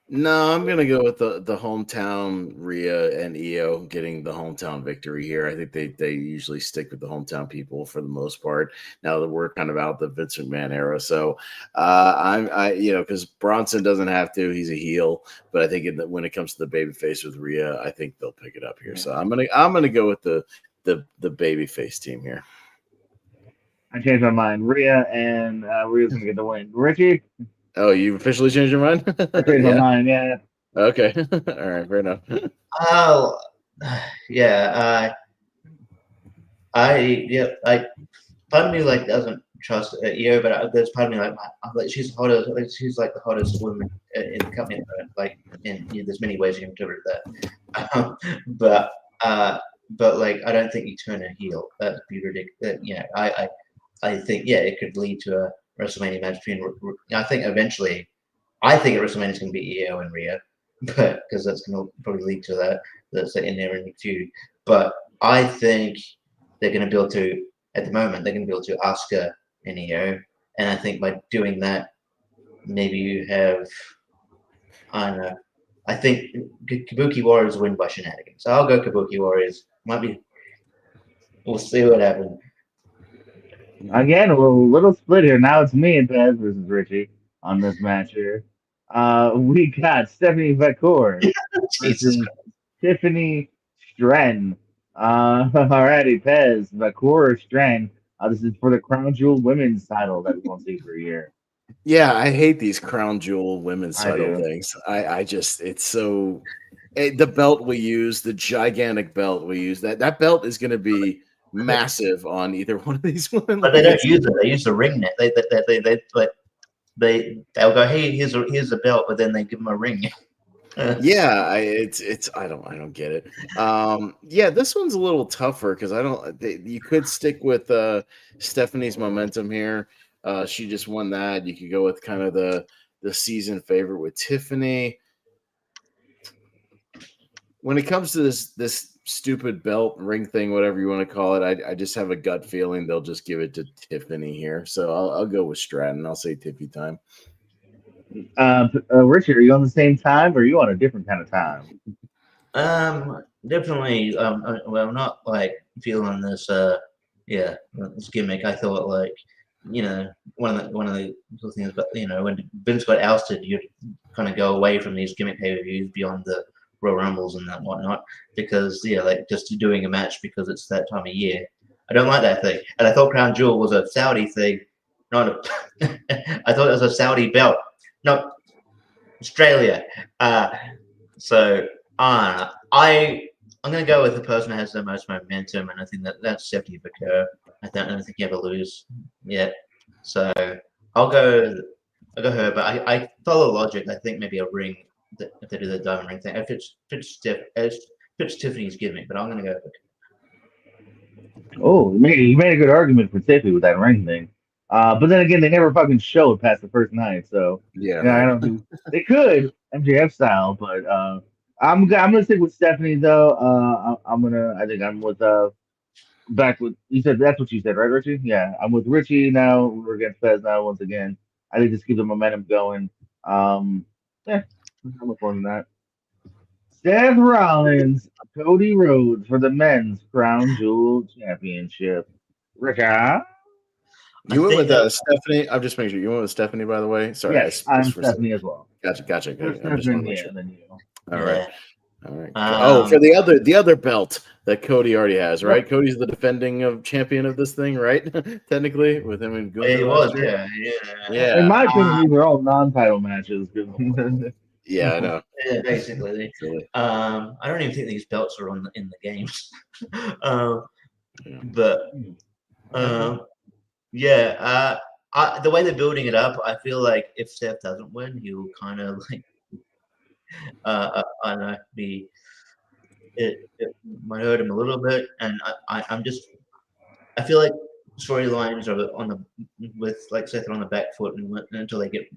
S2: No, I'm gonna go with the hometown Rhea and EO getting the hometown victory here. I think they usually stick with the hometown people for the most part. Now that we're kind of out the Vince McMahon era, so because Bronson doesn't have to, he's a heel, but I think when it comes to the babyface with Rhea, I think they'll pick it up here. So I'm gonna go with the babyface team here.
S1: I changed my mind. Rhea and Rhea's gonna get the win. Richie.
S2: Oh, you officially changed your mind?
S1: I changed my mind, yeah.
S2: Okay. All right, fair enough.
S3: Oh, yeah. Part of me doesn't trust EO, but there's part of me she's hottest. She's like the hottest woman in the company. There's many ways you can interpret that. But I don't think you turn her heel. That'd be ridiculous. I think it could lead to a WrestleMania match between. I think eventually, at WrestleMania it's going to be EO and Rhea, but because that's going to probably lead to that. That's in there in the feud. But I think they're going to build to. At the moment, they're going to build to Asuka and EO, and I think by doing that, maybe you have. I don't know. I think Kabuki Warriors win by shenanigans. So I'll go Kabuki Warriors. Might be. We'll see what happens.
S1: Again, a little split here. Now it's me and Pez versus Richie on this match here. We got Stephanie Vekor
S3: Jesus
S1: versus Tiffany Stren. Alrighty, Pez, Vekor or Stren. This is for the Crown Jewel Women's title that we won't see for a year.
S2: Yeah, I hate these crown jewel women's
S1: I
S2: title
S1: do.
S2: things. I just it's so the belt we use, the gigantic belt we use, that belt is going to be massive on either one of these women.
S3: But they don't use it. They use the ring net. They'll go, hey, here's a belt, but then they give them a ring.
S2: Yeah, it's I don't get it. Yeah, this one's a little tougher because you could stick with Stephanie's momentum here. She just won that. You could go with kind of the season favorite with Tiffany. When it comes to this stupid belt ring thing, whatever you want to call it, I just have a gut feeling they'll just give it to Tiffany here. So I'll go with Stratton. I'll say Tiffy time.
S1: Richard, are you on the same time or are you on a different kind of time?
S3: Definitely. Well, not like feeling this. This gimmick. I thought like, one of the things, but when Vince got ousted, you kind of go away from these gimmick pay-per-views beyond the Royal Rumbles and that whatnot, because like just doing a match because it's that time of year. I don't like that thing, and I thought Crown Jewel was a Saudi thing, not a. I thought it was a Saudi belt, not Australia. So I'm going to go with the person that has the most momentum, and I think that's Stephanie Vekor. I don't think you ever lose yet. So I'll go her, but I follow logic. I think maybe a ring if they do the diamond ring thing. If it's Tiffany's gimmick, but I'm going to go.
S1: Oh, you made a good argument for Tiffany with that ring thing. But then again, they never fucking showed past the first night, so
S2: Yeah,
S1: I don't think they could MJF style, but I'm gonna stick with Stephanie though. I think I'm with back with you said that's what you said, right, Richie? Yeah, I'm with Richie now. We're against Fez now once again. I think just keep the momentum going. Yeah, I'm looking forward to that. Seth Rollins, Cody Rhodes for the men's Crown Jewel Championship. Richard?
S2: You went with
S3: that,
S2: Stephanie. I'm just making sure you went with Stephanie, by the way. Sorry,
S1: Yes, I'm Stephanie as well.
S2: Gotcha.
S1: First
S2: Good. I just want to make
S1: yeah,
S2: sure.
S1: and then you.
S2: All right. All right. For
S3: Um,
S2: the other belt that Cody already has, right? Cody's the defending champion of this thing, right? Technically, with him and Gunther.
S3: it was,
S2: Yeah.
S1: In my opinion, these are all non-title matches.
S2: Yeah, I know.
S3: Yeah, basically.
S2: Really.
S3: I don't even think these belts are in the games. The way they're building it up, I feel like if Seth doesn't win, he'll kind of like, I don't know, it might hurt him a little bit, and I feel like storylines are with like Seth on the back foot until they get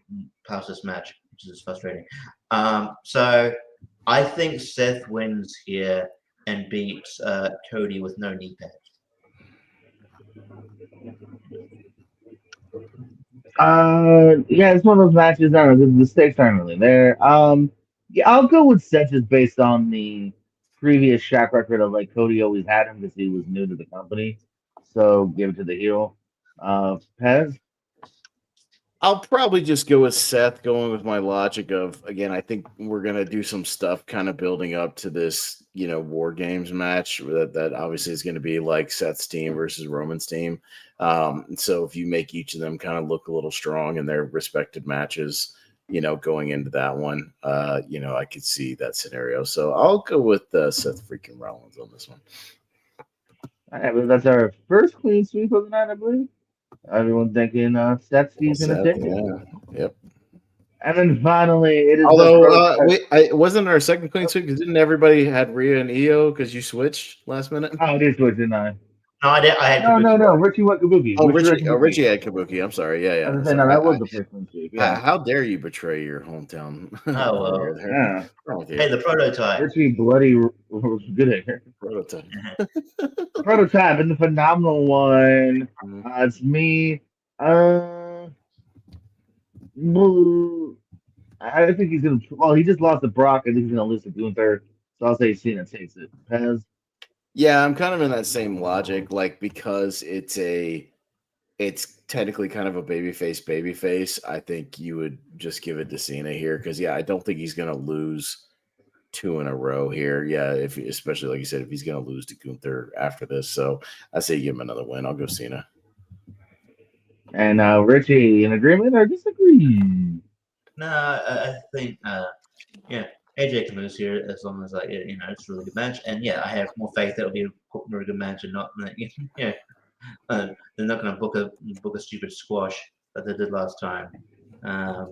S3: past this match, which is frustrating. So I think Seth wins here and beats Cody with no knee pads.
S1: Yeah, it's one of those matches. I don't know, the stakes aren't really there. Yeah, I'll go with Seth just based on the previous track record of like Cody always had him because he was new to the company. So give it to the heel. Pez.
S2: I'll probably just go with Seth, going with my logic of, again, I think we're going to do some stuff kind of building up to this, War Games match that obviously is going to be like Seth's team versus Roman's team. So if you make each of them kind of look a little strong in their respective matches, going into that one, I could see that scenario. So I'll go with Seth freaking Rollins on this one.
S1: All right, well, that's our first clean sweep of the night, I believe. Everyone thinking Seth's going to take it.
S2: Yeah. Yep.
S1: And then finally, it is.
S2: Although, it wasn't our second clean sweep because didn't everybody had Rhea and Io because you switched last minute?
S1: Oh, I did switch, didn't I?
S3: No, I did. I had
S1: No. Richie went Kabuki.
S2: Richie had Kabuki. I'm sorry. Yeah.
S1: I was saying, no, that was the first clean sweep. Yeah.
S2: How dare you betray your hometown?
S3: Oh, well.
S1: Yeah.
S3: Hey, the prototype.
S1: Richie bloody Goodacre.
S2: Prototype.
S1: Prototype and the phenomenal one. It's me. I think he's gonna. Well, he just lost to Brock. I think he's gonna lose to Gunther. So I'll say Cena takes it. Pez.
S2: Yeah, I'm kind of in that same logic, like because it's a it's technically kind of a babyface. I think you would just give it to Cena here because, I don't think he's going to lose 2 in a row here. Yeah, especially like you said, if he's going to lose to Gunther after this. So I say give him another win. I'll go Cena.
S1: And Richie, in agreement or disagree?
S3: No, I think AJ can lose here as long as it's a really good match. And I have more faith that it'll be a really good match and not they're not going to book a stupid squash that they did last time. I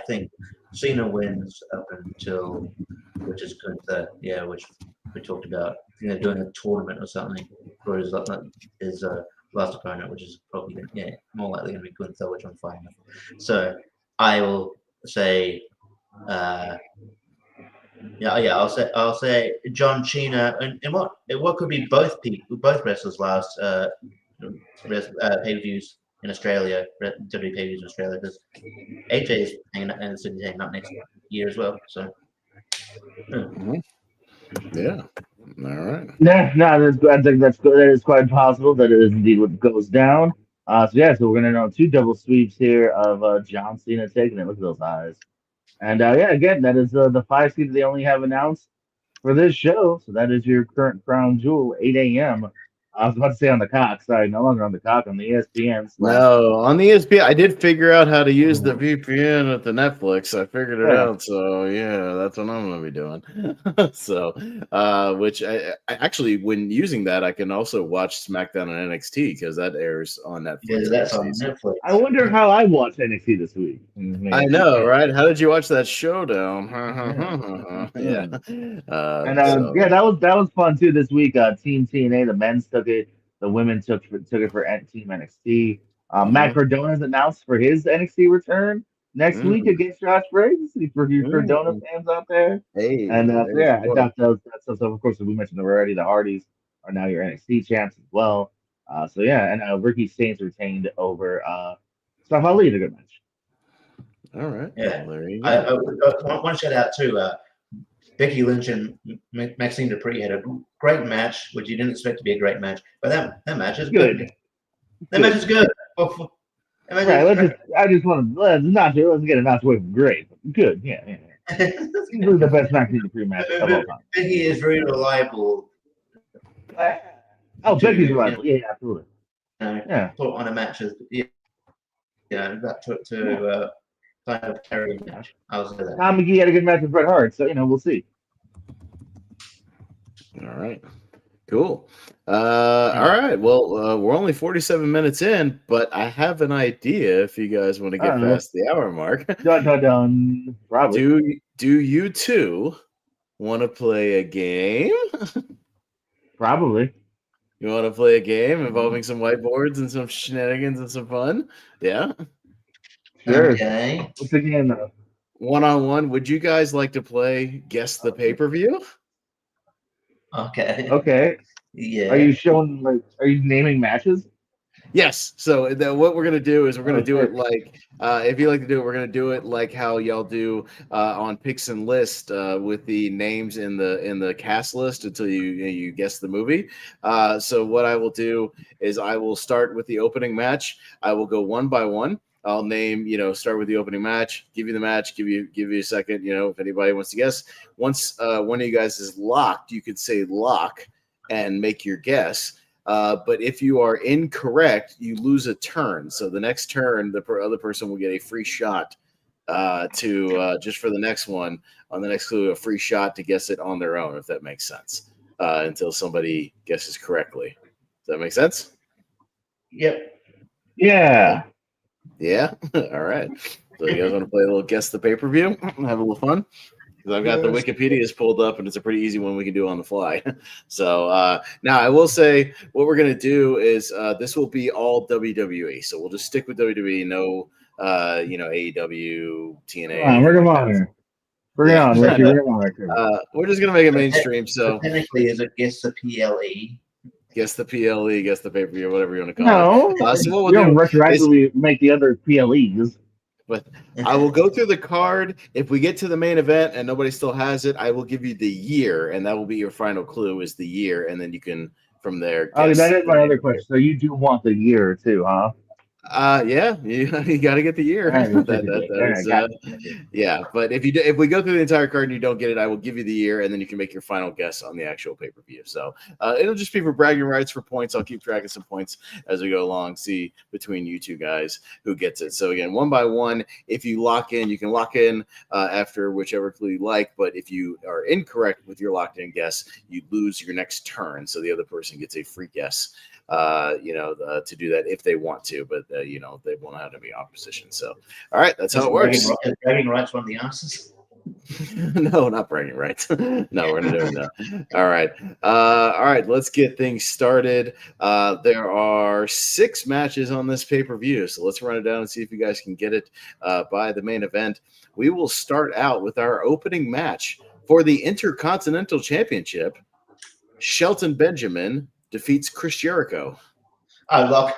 S3: think Cena wins up until, which is Gunther, which we talked about. Doing a tournament or something for his last opponent, which is probably more likely going to be Gunther, which I'm fine with. So I will say, I'll say John Cena, and what could be both wrestlers' last pay-per-views in Australia, WWE pay-per-views in Australia, because AJ is hanging out next year as well. So,
S2: yeah, all right.
S1: Yeah, no, I think that is quite possible. That is indeed what goes down. So we're gonna know 2 double sweeps here of John Cena taking it. Look at those eyes. And again, that is the 5 seed they only have announced for this show. So that is your current crown jewel, 8 a.m. I was about to say on the cock. Sorry, no longer on the cock, on the ESPN.
S2: No, on the ESPN, I did figure out how to use the VPN with the Netflix. I figured it out. So that's what I'm going to be doing. So, which I actually, when using that, I can also watch SmackDown and NXT because that airs on Netflix.
S3: Yeah, that's on Netflix.
S1: I wonder how I watched NXT this week.
S2: I know, right? How did you watch that showdown?
S1: That was fun too this week. Team TNA, the men's took it. The women took it for Team NXT. Matt Cardona's announced for his NXT return next week against Josh Briggs. For you Cardona fans out there.
S2: Hey,
S1: and I thought that's so. Of course, we mentioned already. The Hardys are now your NXT champs as well. And Ricky Saints retained over Mustafa Ali in a good match.
S2: All right.
S3: Yeah.
S2: Well, there you
S3: go. I want to shout out to Becky Lynch and Maxine Dupree had a great match, which you didn't expect to be a great match, but that match is good. That match is good.
S1: I just want to let's get a notch away from great. Good, yeah. Easily the best Maxine Dupree match of all time.
S3: Becky is very reliable.
S1: Becky's reliable. Yeah, absolutely.
S3: Put on a match as that took to kind of carry a match. I was there.
S1: Tom McGee had a good match with Bret Hart, so we'll see.
S2: All right. Cool. All right. Well, we're only 47 minutes in, but I have an idea if you guys want to get past the hour mark.
S1: Dun. Probably.
S2: Do you two want to play a game?
S1: Probably.
S2: You want to play a game involving some whiteboards and some shenanigans and some fun? Yeah.
S1: Sure.
S3: Okay.
S1: What's the game though?
S2: 1-on-1. Would you guys like to play Guess the Pay-Per-View?
S1: Okay.
S3: Yeah.
S1: Are you naming matches?
S2: Yes. So what we're gonna do is we're gonna do it like if you like to do it, we're gonna do it like how y'all do on Picks and List with the names in the cast list until you guess the movie. So what I will do is I will start with the opening match. I will go one by one. I'll name, start with the opening match, give you the match, give you a second, if anybody wants to guess. Once one of you guys is locked, you could say lock and make your guess. But if you are incorrect, you lose a turn. So the next turn, the other person will get a free shot to just for the next one, on the next clue, a free shot to guess it on their own, if that makes sense, until somebody guesses correctly. Does that make sense?
S3: Yep.
S1: Yeah.
S2: Yeah? All right. So you guys want to play a little Guess the Pay-Per-View? Have a little fun? Because I've got the Wikipedia's pulled up, and it's a pretty easy one we can do on the fly. So now I will say what we're going to do is this will be all WWE. So we'll just stick with WWE, no, AEW, TNA.
S1: Ring of Honor. Bring it on, Ricky. Ring of Honor.
S2: We're just going to make it mainstream. So
S3: technically, is it Guess the PLE?
S2: Guess the PLE, guess the pay-per-view, whatever you want to call it. So what
S1: we'll do retroactively make the other PLEs.
S2: But I will go through the card. If we get to the main event and nobody still has it, I will give you the year, and that will be your final clue is the year, and then you can from their
S1: Oh,
S2: guests.
S1: that is my other question. So you do want the year too, huh?
S2: Yeah, you got to get the year.
S1: All right,
S2: That is,
S1: got it.
S2: yeah. But if we go through the entire card and you don't get it, I will give you the year, and then you can make your final guess on the actual pay-per-view. So it'll just be for bragging rights, for points. I'll keep track of some points as we go along. See between you two guys who gets it. So again, one by one. If you lock in, you can lock in after whichever clue you like. But if you are incorrect with your locked-in guess, you lose your next turn. So the other person gets a free guess. To do that if they want to, but they won't have to be opposition. So, all right, that's how it works.
S3: Bragging rights one of the answers.
S2: No, not bragging rights. No, we're not doing that. All right. Let's get things started. There are 6 matches on this pay-per-view, so let's run it down and see if you guys can get it by the main event. We will start out with our opening match for the Intercontinental Championship. Shelton Benjamin defeats Chris Jericho.
S3: Lock.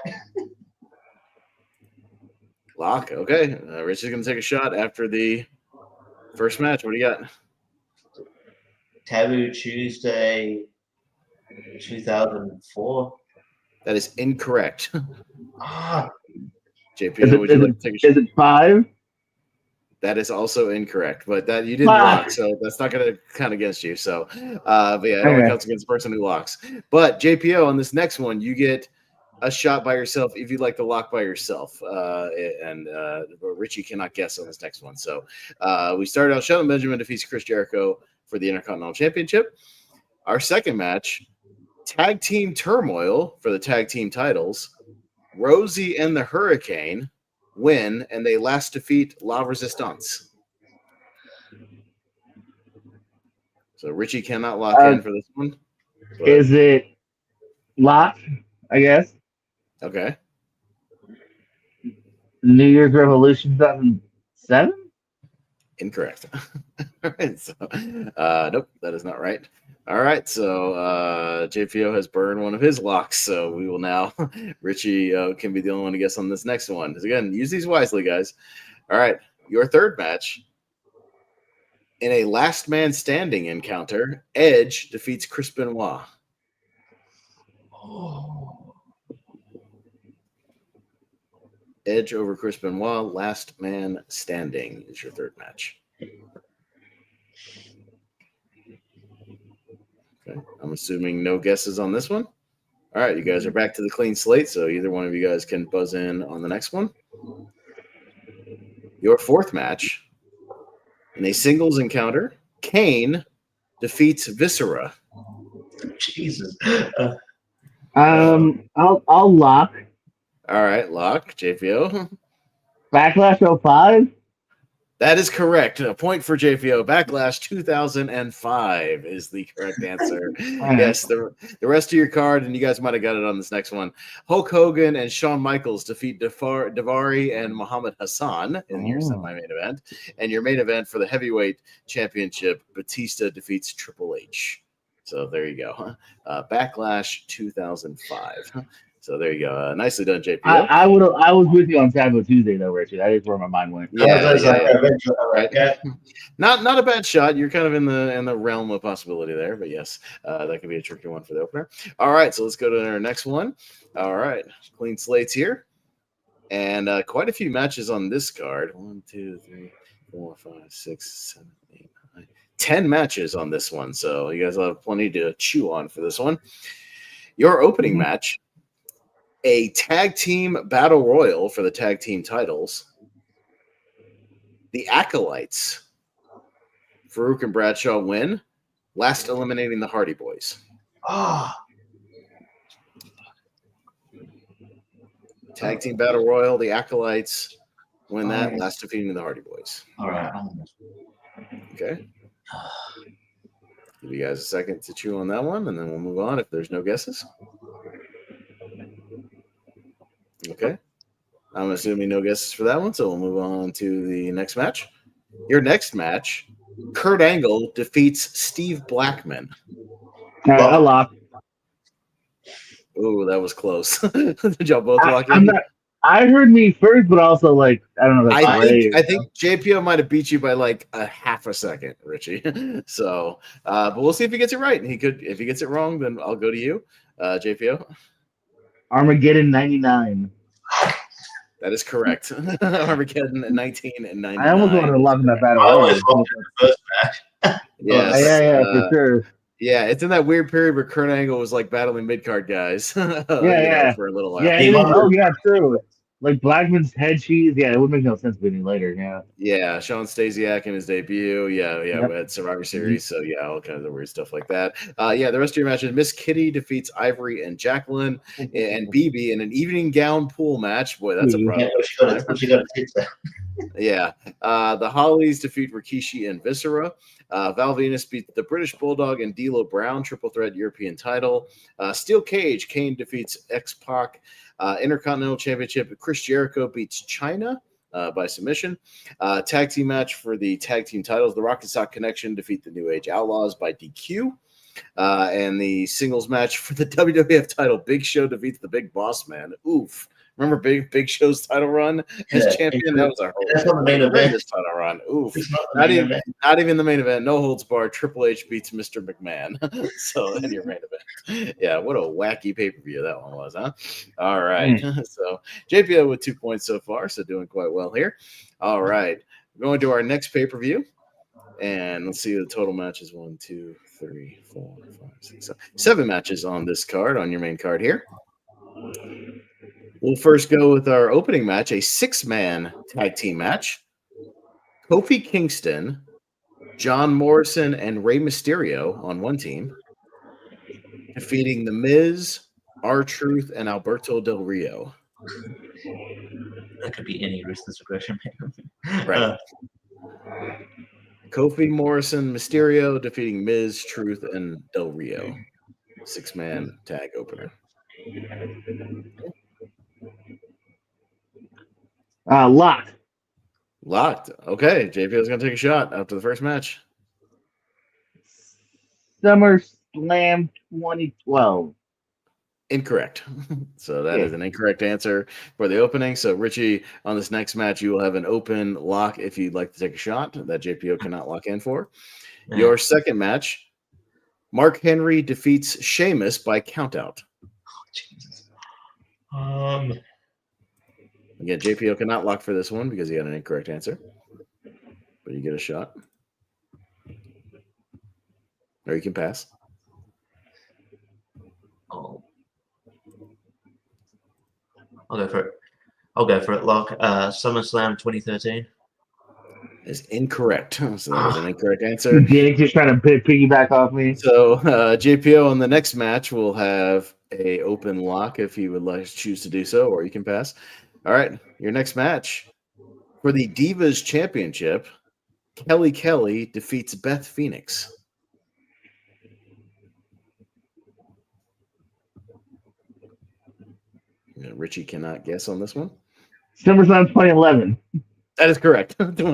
S2: Lock. Okay. Rich is going to take a shot after the first match. What do you got?
S3: Taboo Tuesday 2004.
S2: That is incorrect. JP, would you like to take a shot?
S1: Is it 5?
S2: That is also incorrect, but that you didn't lock, so that's not going to count against you. So, but yeah, it only counts against the person who locks. But JPO, on this next one, you get a shot by yourself if you'd like to lock by yourself. And Richie cannot guess on this next one. So we started out, Shelton Benjamin defeats Chris Jericho for the Intercontinental Championship. Our second match, Tag Team Turmoil for the tag team titles. Rosie and the Hurricane win, and they last defeat La Resistance. So Richie cannot lock in for this one. But...
S1: Is it locked, I guess?
S2: Okay.
S1: New Year's Revolution 2007?
S2: Incorrect. All right. So, nope, that is not right. All right. So, JPO has burned one of his locks. So, we will now, Richie can be the only one to guess on this next one. Because, again, use these wisely, guys. All right. Your third match. In a last man standing encounter, Edge defeats Chris Benoit. Edge over Chris Benoit, last man standing is your third match. Okay, I'm assuming no guesses on this one. All right, you guys are back to the clean slate, so either one of you guys can buzz in on the next one. Your fourth match, in a singles encounter, Kane defeats Viscera.
S3: Jesus.
S1: I'll lock.
S2: All right, lock, JPO.
S1: Backlash 05?
S2: That is correct. A point for JPO. Backlash 2005 is the correct answer. Yes, the rest of your card, and you guys might have got it on this next one. Hulk Hogan and Shawn Michaels defeat Daivari and Muhammad Hassan in your semi-main event. And your main event for the heavyweight championship, Batista defeats Triple H. So there you go. Backlash 2005. So there you go. Nicely done, JP.
S1: I was with you on Taboo Tuesday though, Richard. That is where my mind went.
S2: Yeah. Right. Not a bad shot. You're kind of in the realm of possibility there, but yes, that could be a tricky one for the opener. All right, so let's go to our next one. All right, clean slates here, and quite a few matches on this card. 1, 2, 3, 4, 5, 6, 7, 8, 9, 10 matches on this one. So you guys will have plenty to chew on for this one. Your opening match. A tag team battle royal for the tag team titles. The Acolytes, Farouk and Bradshaw win, last eliminating the Hardy Boys. Tag team battle royal, the Acolytes win that, last defeating the Hardy Boys.
S3: All right.
S2: Okay. Give you guys a second to chew on that one, and then we'll move on if there's no guesses. Okay. I'm assuming no guesses for that one, so we'll move on to the next match. Your next match, Kurt Angle defeats Steve Blackman.
S1: I lock.
S2: Oh, that was close. Did y'all both lock in?
S1: I heard me first, but also like I don't know. That's
S2: I think JPO might have beat you by like a half a second, Richie. So, but we'll see if he gets it right. If he gets it wrong, then I'll go to you, JPO.
S1: Armageddon '99.
S2: That is correct. Armageddon in 1999.
S1: I almost wanted to lock in that battle.
S3: I always
S1: royal.
S3: thought the first match.
S2: Yes.
S1: Yeah, for sure.
S2: Yeah, it's in that weird period where Kurt Angle was like battling mid card guys.
S1: Yeah.
S2: For a little while.
S1: Yeah, yeah, true. Like Blackman's head cheese. Yeah, it would make no sense beating later. Yeah.
S2: Yeah, Sean Stasiak in his debut. Yeah,
S1: Yep.
S2: we had Survivor Series. So yeah, all kinds of weird stuff like that. The rest of your matches: Miss Kitty defeats Ivory and Jacqueline, and BB in an evening gown pool match. Boy, that's a problem.
S3: She got a tit there.
S2: Yeah. The Hollies defeat Rikishi and Viscera. Val Venus beat the British Bulldog and D'Lo Brown, triple threat European title. Steel Cage, Kane defeats X-Pac. Intercontinental Championship, Chris Jericho beats China by submission. Tag team match for the tag team titles. The Rocket Sock Connection defeat the New Age Outlaws by DQ. And the singles match for the WWF title, Big Show defeats the Big Boss Man. Oof. Remember Big Show's title run as champion? That was a horrendous title run. Oof. Not even the main event. No holds barred. Triple H beats Mr. McMahon. So in your main event. Yeah, what a wacky pay-per-view that one was, huh? All right. So JPO with 2 points so far, so doing quite well here. All right. Going to our next pay-per-view. And let's see the total matches. 1, 2, 3, 4, 5, 6, 7 matches on this card, on your main card here. We'll first go with our opening match, a 6-man tag team match. Kofi Kingston, John Morrison, and Rey Mysterio on one team, defeating The Miz, R-Truth, and Alberto Del Rio.
S3: That could be any Ruthless Aggression.
S2: Right. Kofi, Morrison, Mysterio defeating Miz, Truth, and Del Rio. 6-man tag opener.
S1: Locked.
S2: Okay, JP is going to take a shot after the first match.
S1: SummerSlam 2012.
S2: Incorrect. So that is an incorrect answer for the opening. So Richie, on this next match, you will have an open lock if you'd like to take a shot that JPO cannot lock in for. Yeah. Your second match, Mark Henry defeats Sheamus by countout.
S3: Oh, Jesus.
S2: Again, JPO cannot lock for this one because he had an incorrect answer. But you get a shot. Or you can pass.
S3: Oh. I'll go for it. Lock. SummerSlam 2013.
S2: Is incorrect. So that was an incorrect answer.
S1: Jake just trying to piggyback off me.
S2: So JPO on the next match will have a open lock if he would like to choose to do so, or you can pass. All right, your next match for the Divas Championship, Kelly defeats Beth Phoenix. Richie cannot guess on this one.
S1: SummerSlam 2011.
S2: That is correct.
S1: I knew he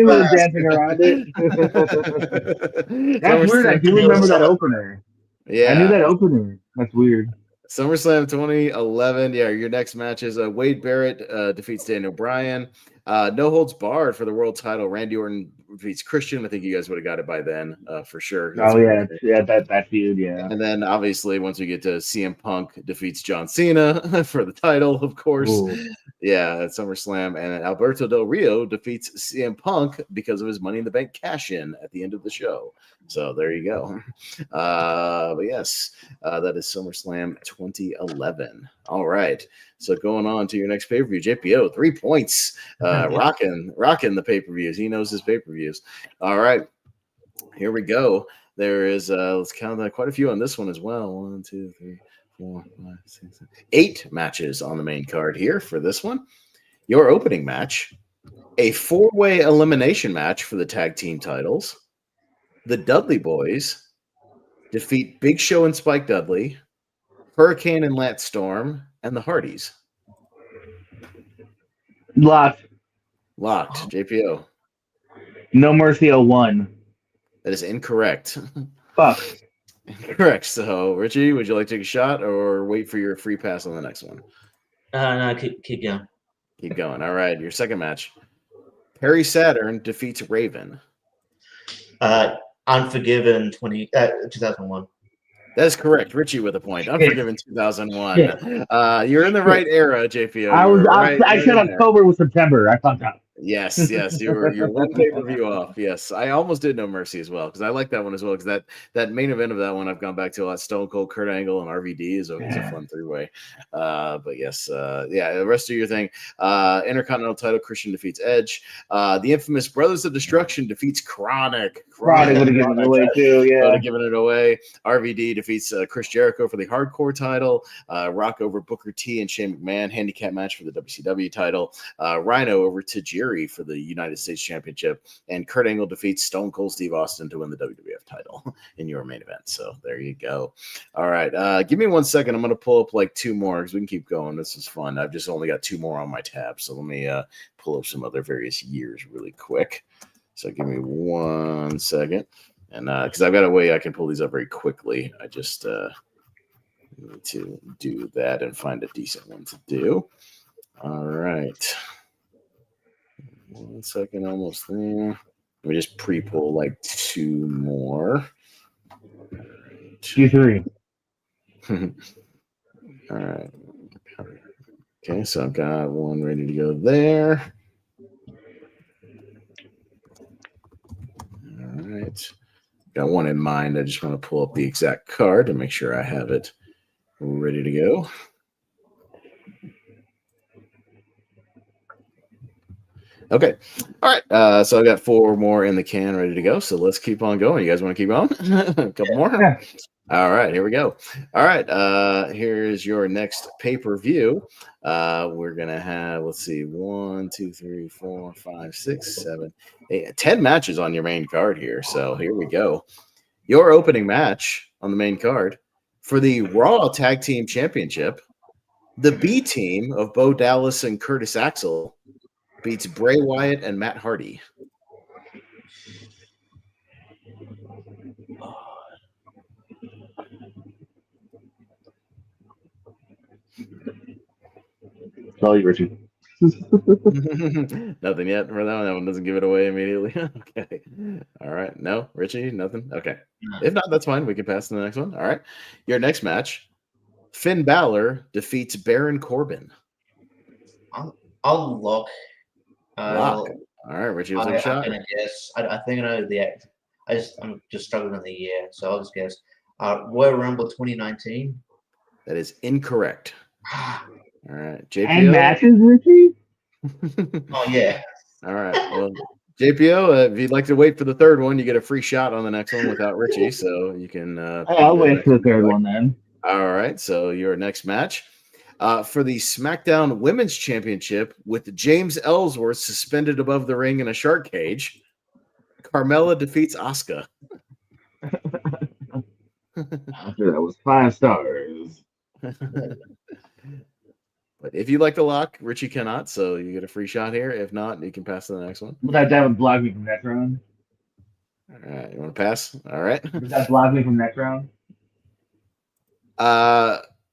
S1: was dancing around it. That's weird. I do remember that opener.
S2: Yeah,
S1: I knew that opener. That's weird.
S2: SummerSlam 2011. Yeah, your next match is Wade Barrett defeats Daniel Bryan. No holds barred for the world title. Randy Orton defeats Christian. I think you guys would have got it by then for sure.
S1: That's that feud. Yeah.
S2: And then obviously once we get to CM Punk defeats John Cena for the title, of course. Ooh. Yeah, at SummerSlam. And Alberto Del Rio defeats CM Punk because of his Money in the Bank cash in at the end of the show. So there you go. But yes, that is SummerSlam 2011. All right. So going on to your next pay-per-view, JPO, 3 points. Rocking the pay-per-views. He knows his pay-per-views. All right. Here we go. There is, let's count that, quite a few on this one as well. 1, 2, 3, 4, 5, 6, 7, 8 matches on the main card here for this one. Your opening match, a 4-way elimination match for the tag team titles. The Dudley Boys defeat Big Show and Spike Dudley, Hurricane and Lance Storm, and the Hardys.
S1: Locked.
S2: JPO.
S1: No Mercy 01.
S2: That is incorrect.
S1: Fuck.
S2: Incorrect. So, Richie, would you like to take a shot or wait for your free pass on the next one?
S3: No, keep going.
S2: Keep going. All right, your second match. Perry Saturn defeats Raven.
S3: Unforgiven 2001.
S2: That is correct. Richie with a point. Unforgiven 2001.
S1: Yeah.
S2: You're in the right era, JPO.
S1: I said October was September. I fucked up.
S2: Yes, you're one pay-per-view off. Yes, I almost did No Mercy as well because I like that one as well because that main event of that one I've gone back to a lot. Stone Cold, Kurt Angle, and RVD is always a fun three-way. But yes, the rest of your thing. Intercontinental title, Christian defeats Edge. The infamous Brothers of Destruction defeats Chronic.
S1: Chronic would have given it away too. Yeah,
S2: would have given it away. RVD defeats Chris Jericho for the Hardcore title. Rock over Booker T and Shane McMahon handicap match for the WCW title. Rhino over Tajiri for the United States Championship, and Kurt Angle defeats Stone Cold Steve Austin to win the WWF title in your main event. So there you go. All right, give me 1 second. I'm going to pull up like two more because we can keep going. This is fun. I've just only got two more on my tab, so let me pull up some other various years really quick. So give me 1 second, and because I've got a way I can pull these up very quickly. I just need to do that and find a decent one to do. All right. 1 second, almost there. Let me just pre-pull like two more.
S1: Q3.
S2: All right. Okay, so I've got one ready to go there. All right. Got one in mind. I just want to pull up the exact card to make sure I have it ready to go. Okay. All right. So I got four more in the can ready to go. So let's keep on going. You guys want to keep going? A couple more?
S1: Yeah.
S2: All right. Here we go. All right. Here's your next pay-per-view. We're going to have, let's see, 1, 2, 3, 4, 5, 6, 7, 8, 10 matches on your main card here. So here we go. Your opening match on the main card for the Raw Tag Team Championship, the B team of Bo Dallas and Curtis Axel beats Bray Wyatt and Matt Hardy.
S1: Tell you, Richie.
S2: Nothing yet for that one. That one doesn't give it away immediately. Okay. All right. No, Richie, nothing. Okay. If not, that's fine. We can pass to the next one. All right. Your next match, Finn Balor defeats Baron Corbin.
S3: I'll lock.
S2: Lock. All right, Richie, take a shot.
S3: I'm gonna guess. I think I know the act. I'm just struggling with the year, so I'll just guess. Royal Rumble 2019.
S2: That is incorrect. All right, JPO.
S1: And matches, Richie?
S3: Oh yeah.
S2: All right. Well, JPO, if you'd like to wait for the third one, you get a free shot on the next one without Richie, so you can.
S1: I'll wait for the third one then.
S2: All right. So your next match. For the SmackDown Women's Championship with James Ellsworth suspended above the ring in a shark cage, Carmella defeats Asuka.
S1: After that was 5 stars.
S2: But if you'd like to lock, Richie cannot, so you get a free shot here. If not, you can pass to the next one.
S1: Would that would block me from next round?
S2: All right. You want to pass? All right.
S1: Does that block me from next round?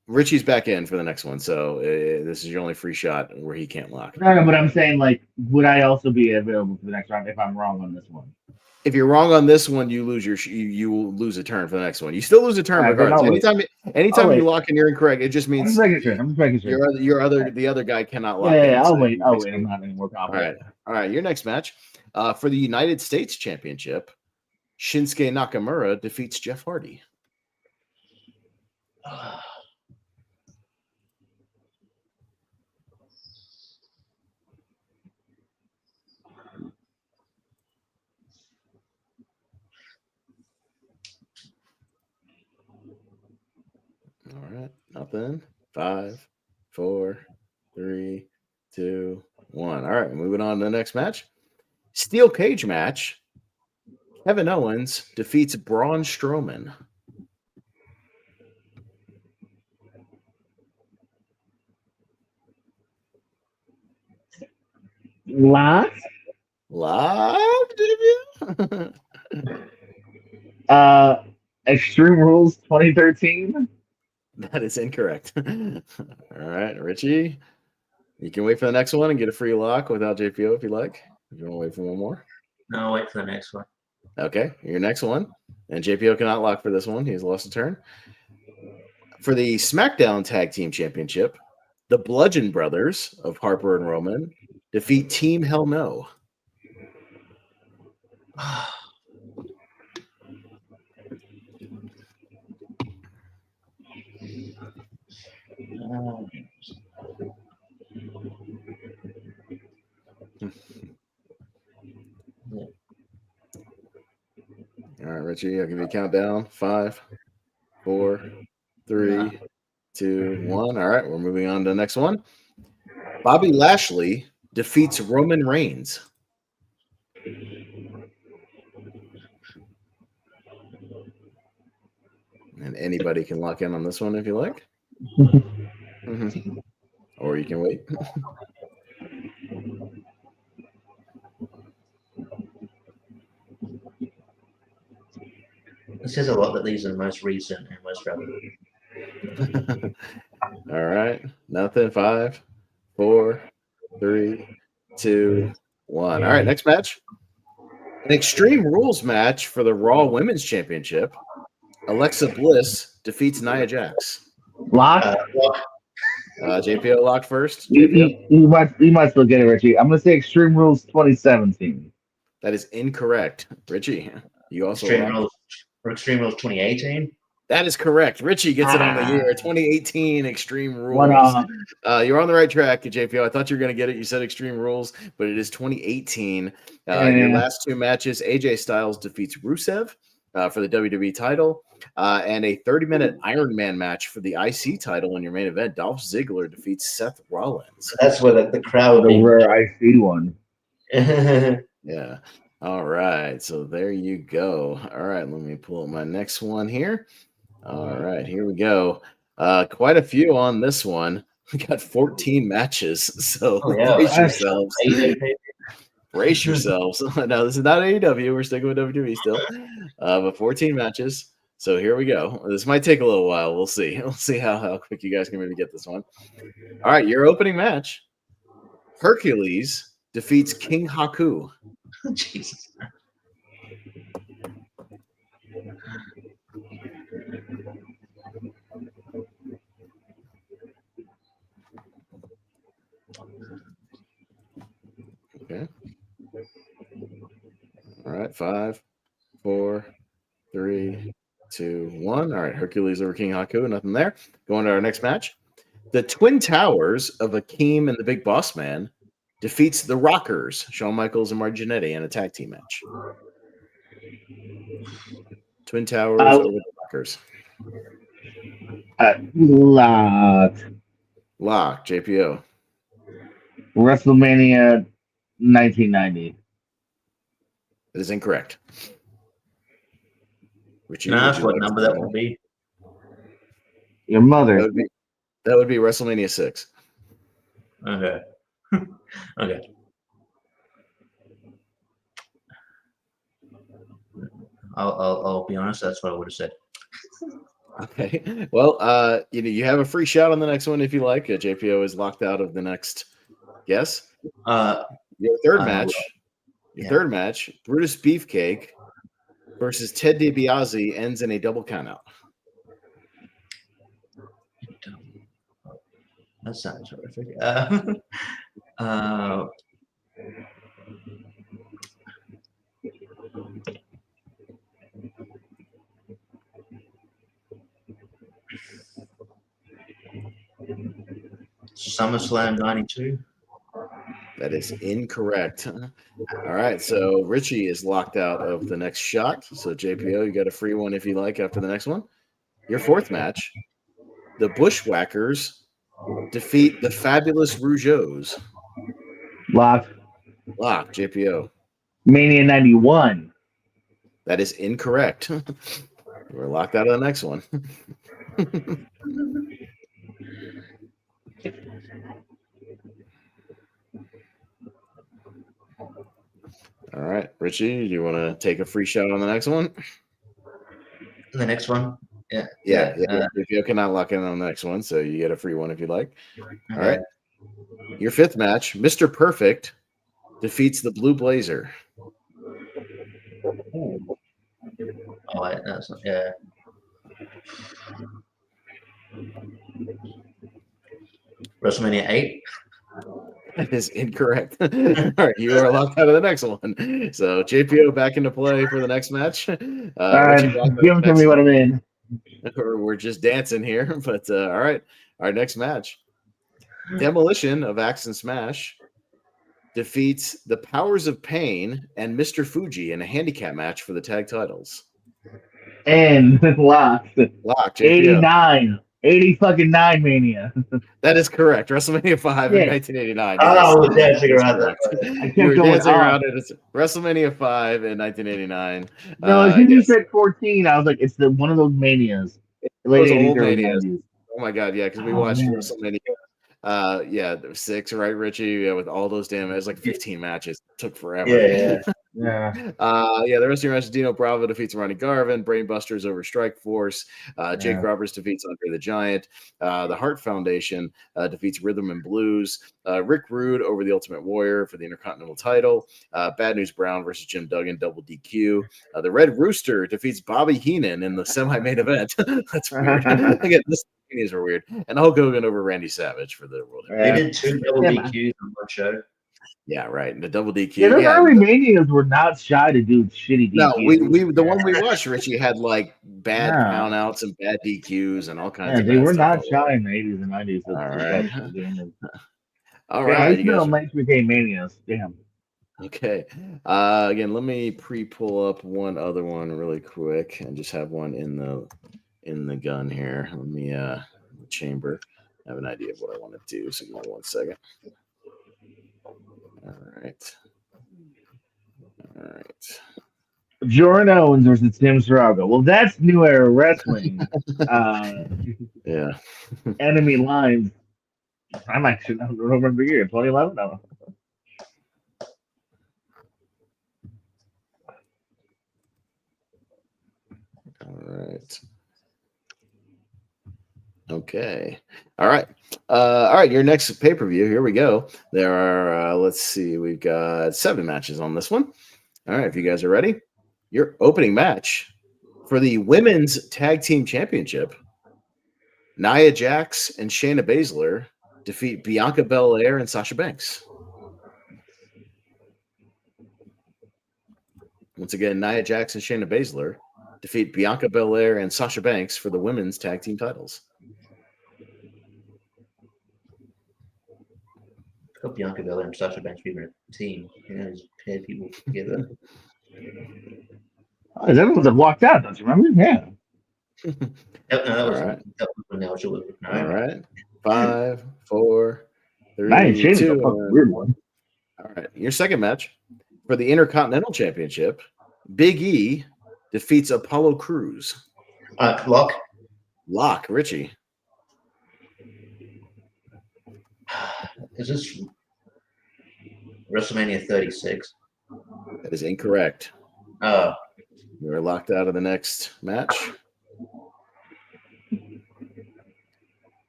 S2: Richie's back in for the next one, so this is your only free shot where he can't lock.
S1: No, but I'm saying, like, would I also be available for the next round if I'm wrong on this one?
S2: If you're wrong on this one, you lose you will lose a turn for the next one. You still lose a turn regardless. Anytime you lock and you're incorrect, it just means
S1: I'm just making sure.
S2: The other guy cannot lock.
S1: Yeah, I'll wait. I'm not any more confident.
S2: All right. Your next match for the United States Championship, Shinsuke Nakamura defeats Jeff Hardy. All right, nothing. 5, 4, 3, 2, 1. All right, moving on to the next match. Steel cage match. Kevin Owens defeats Braun Strowman.
S1: Live,
S2: debut?
S1: Extreme Rules 2013.
S2: That is incorrect. All All right, Richie. You can wait for the next one and get a free lock without JPO if you like. If you want to wait for one more.
S3: No, I'll wait for the next one.
S2: Okay, your next one. And JPO cannot lock for this one. He's lost a turn. For the SmackDown Tag Team Championship, the Bludgeon Brothers of Harper and Roman defeat Team Hell No. All right, Richie, I'll give you a countdown. 5, 4, 3, 2, 1. All right, we're moving on to the next one. Bobby Lashley defeats Roman Reigns. And anybody can lock in on this one if you like. Or you can wait.
S3: It says a lot that these are the most recent and most relevant.
S2: All right. Nothing. 5, 4, 3, 2, 1. All right. Next match. An Extreme Rules match for the Raw Women's Championship. Alexa Bliss defeats Nia Jax.
S1: Lock?
S2: JPO locked first.
S1: JPO? You might still get it, Richie. I'm going to say Extreme Rules 2017.
S2: That is incorrect. Richie, you also
S3: Extreme Rules 2018?
S2: That is correct. Richie gets it on the year. 2018 Extreme Rules. You're on the right track, JPO. I thought you were going to get it. You said Extreme Rules, but it is 2018. Your last two matches, AJ Styles defeats Rusev for the WWE title, and a 30-minute Iron Man match for the IC title in your main event. Dolph Ziggler defeats Seth Rollins.
S3: That's where the crowd...
S1: The rare IC one.
S2: Yeah. All right. So there you go. All right. Let me pull up my next one here. All right, here we go. Quite a few on this one. We got 14 matches, so brace yourselves. Brace yourselves. No, this is not AEW. We're sticking with WWE still, but 14 matches. So here we go. This might take a little while. We'll see. We'll see how quick you guys can maybe get this one. All right, your opening match. Hercules defeats King Haku.
S3: Jesus.
S2: Okay. All right. 5, 4, 3, 2, 1. All right. Hercules over King Haku. Nothing there. Going to our next match. The Twin Towers of Akeem and the Big Boss Man defeats the Rockers, Shawn Michaels and Marginetti, in a tag team match. Twin Towers over the Rockers. Lock. JPO.
S1: WrestleMania 1990.
S2: It is incorrect.
S3: What number that would be?
S1: Your mother.
S2: That would be WrestleMania 6.
S3: Okay. Okay. I'll be honest. That's what I would have said.
S2: Okay. Well, you have a free shot on the next one if you like. JPO is locked out of the next guess. Your third match. Third match. Brutus Beefcake versus Ted DiBiase ends in a double countout.
S3: That sounds horrific. SummerSlam 92.
S2: That is incorrect. All right, so Richie is locked out of the next shot. So JPO, you got a free one if you like after the next one. Your fourth match, the Bushwhackers defeat the Fabulous Rougeaus.
S1: Lock.
S2: JPO.
S1: Mania 91.
S2: That is incorrect. We're locked out of the next one. All right, Richie, do you want to take a free shot on the next one?
S3: The next one?
S2: Yeah. JPO cannot lock in on the next one, so you get a free one if you like. All right. Your fifth match, Mr. Perfect defeats the Blue Blazer.
S3: Oh, that's not, WrestleMania 8.
S2: That is incorrect. All right, you are locked out of the next one. So JPO back into play for the next match.
S1: All right, give them to me what I'm in.
S2: We're just dancing here, but all right. Our next match, Demolition of Axe and Smash defeats the Powers of Pain and Mr. Fuji in a handicap match for the tag titles.
S1: And locked.
S2: Locked.
S1: 89. 80 Mania.
S2: That is correct. WrestleMania 5 in 1989.
S3: Oh, I was dancing around
S2: that.
S1: I kept
S2: You were
S1: going
S2: dancing
S1: off.
S2: around it. It's WrestleMania 5 in 1989.
S1: No, as soon as you said 14, I was like, it's one of those manias. Late 80s, early 90s.
S2: Oh my god, yeah, because we watched WrestleMania. 6, right, Richie? Yeah, with all those damn, it was like 15 matches. It took forever.
S1: Yeah.
S2: The rest of your matches, Dino Bravo defeats Ronnie Garvin, Brainbusters over Strike Force, Jake Roberts defeats Andre the Giant, the Hart Foundation defeats Rhythm and Blues, Rick Rude over the Ultimate Warrior for the Intercontinental title, Bad News Brown versus Jim Duggan, double DQ, the Red Rooster defeats Bobby Heenan in the semi-main event. That's weird. Again, these are weird. And Hulk Hogan over Randy Savage for the World.
S3: They did 2 double DQs on one show.
S2: Yeah, right. The double DQ.
S1: Yeah, those early manias were not shy to do shitty DQs.
S2: No, we the one we watched, Richie, had like bad count outs and bad DQs and all kinds of.
S1: They were not shy in the 80s and 90s.
S2: All right.
S1: You guys became manias. Damn.
S2: Okay. Again, let me pre-pull up one other one really quick and just have one in the gun here. Let me chamber. I have an idea of what I want to do. So give me 1 second. All right.
S1: Jordan Owens versus Tim Sarago. Well, that's New Era Wrestling.
S2: Yeah.
S1: Enemy lines. I'm actually not remember the year. 2011. No.
S2: All right. Okay. All right. Your next pay-per-view. Here we go. There are, let's see, we've got 7 matches on this one. All right. If you guys are ready, your opening match for the Women's Tag Team Championship, Nia Jax and Shayna Baszler defeat Bianca Belair and Sasha Banks. Once again, Nia Jax and Shayna Baszler defeat Bianca Belair and Sasha Banks for the Women's Tag Team titles.
S3: I hope Bianca Belair and Sasha Banks be a team. Just pair people together.
S1: Everyone's walked out, don't you remember? Yeah.
S3: That was when Nigel was known.
S2: All right. 5, 4, 3,
S1: Nice.
S2: 2.
S1: Weird one.
S2: All right. Your second match for the Intercontinental Championship, Big E defeats Apollo Crews. Lock, Richie.
S3: Is this WrestleMania 36?
S2: That is incorrect.
S3: Oh.
S2: You are locked out of the next match.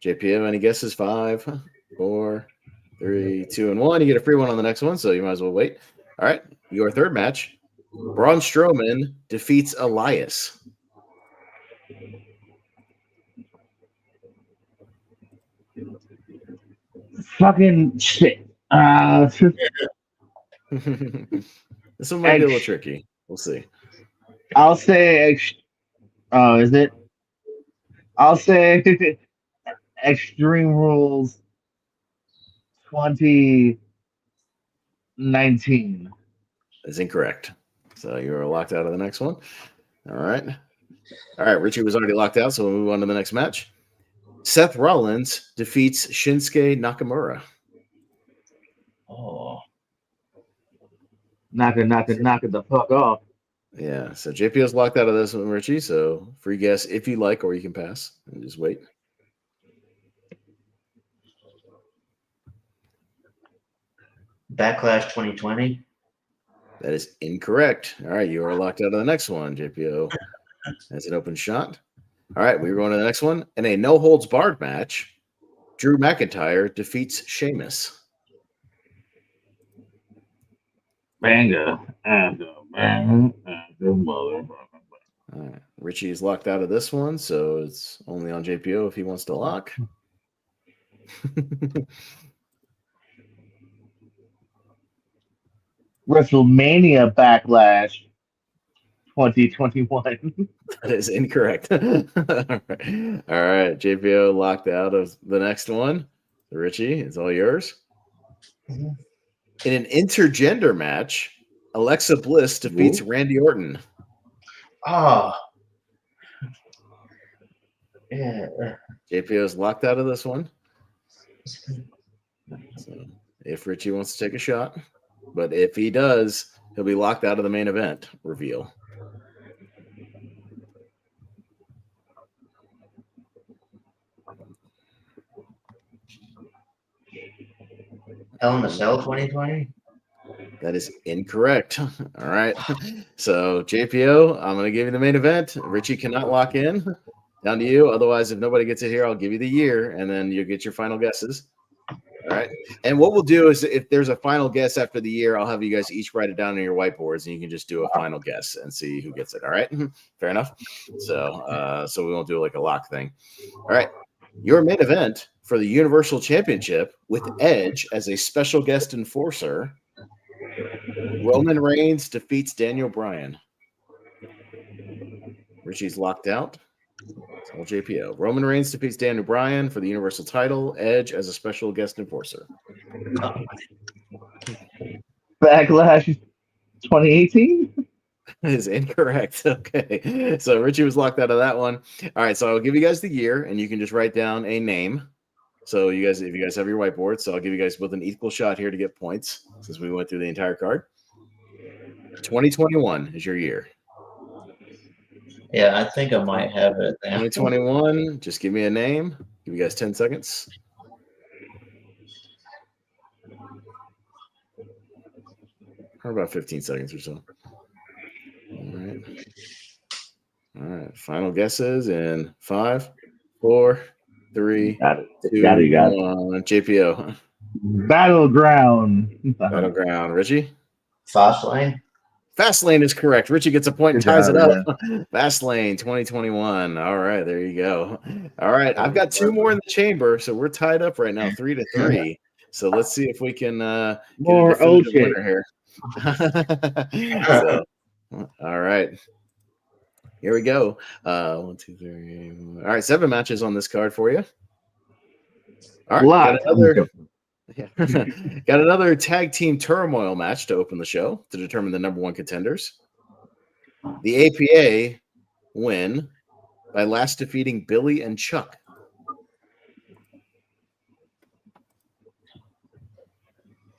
S2: JPO, any guesses? 5, 4, 3, 2, and 1. You get a free one on the next one, so you might as well wait. All right. Your third match, Braun Strowman defeats Elias.
S1: Fucking shit.
S2: This one might be a little tricky. We'll see.
S1: I'll say. Is it? I'll say Extreme Rules 2019.
S2: That's incorrect. So you are locked out of the next one. All right. Richie was already locked out, so we'll move on to the next match. Seth Rollins defeats Shinsuke Nakamura.
S3: Oh.
S1: Knock it the fuck off.
S2: Yeah, so JPO's locked out of this one, Richie, so free guess if you like, or you can pass and just wait.
S3: Backlash 2020.
S2: That is incorrect. All right, you are locked out of the next one, JPO. That's an open shot. All right, we're going to the next one. In a no holds barred match, Drew McIntyre defeats Sheamus.
S1: Banger. Banger. Motherfucker.
S2: All right. Richie is locked out of this one, so it's only on JPO if he wants to lock.
S1: WrestleMania Backlash 2021.
S2: That is incorrect. All right. JPO locked out of the next one. Richie, it's all yours.
S3: Mhm.
S2: In an intergender match, Alexa Bliss defeats Randy Orton.
S3: Oh. Yeah.
S2: JPO is locked out of this one. So if Richie wants to take a shot, but if he does, he'll be locked out of the main event reveal.
S3: Hell in a Cell 2020?
S2: That is incorrect. All right. So JPO, I'm going to give you the main event. Richie cannot lock in. Down to you. Otherwise, if nobody gets it here, I'll give you the year, and then you'll get your final guesses. All right. And what we'll do is if there's a final guess after the year, I'll have you guys each write it down on your whiteboards, and you can just do a final guess and see who gets it. All right. Fair enough. So we won't do like a lock thing. All right. Your main event for the Universal Championship with Edge as a special guest enforcer. Roman Reigns defeats Daniel Bryan. Richie's locked out. It's all JPO. Roman Reigns defeats Daniel Bryan for the Universal title. Edge as a special guest enforcer.
S1: Backlash 2018.
S2: Is incorrect. Okay. So Richie was locked out of that one. All right. So I'll give you guys the year, and you can just write down a name. So you guys, if you guys have your whiteboard, so I'll give you guys both an equal shot here to get points since we went through the entire card. 2021 is your year.
S3: Yeah, I think I might have it there.
S2: 2021. Just give me a name. Give you guys 10 seconds. Or about 15 seconds or so. All right. All right. Final guesses in 5, 4, 3,
S1: Got it.
S2: 2,
S1: Got it.
S2: 1. JPO.
S1: Battleground.
S2: Battleground. Richie?
S3: Fastlane?
S2: Fastlane is correct. Richie gets a point and
S1: Good
S2: ties
S1: job,
S2: it up. Fastlane 2021. All right, there you go. All right, I've got 2 more in the chamber, so we're tied up right now, 3-3. So let's see if we can get
S1: More
S2: a definitive
S1: Ocean.
S2: winner here. So, all right, here we go. 1, 2, 3. All right, 7 matches on this card for you. All right, got another tag team turmoil match to open the show to determine the number 1 contenders. The APA win by last defeating Billy and Chuck.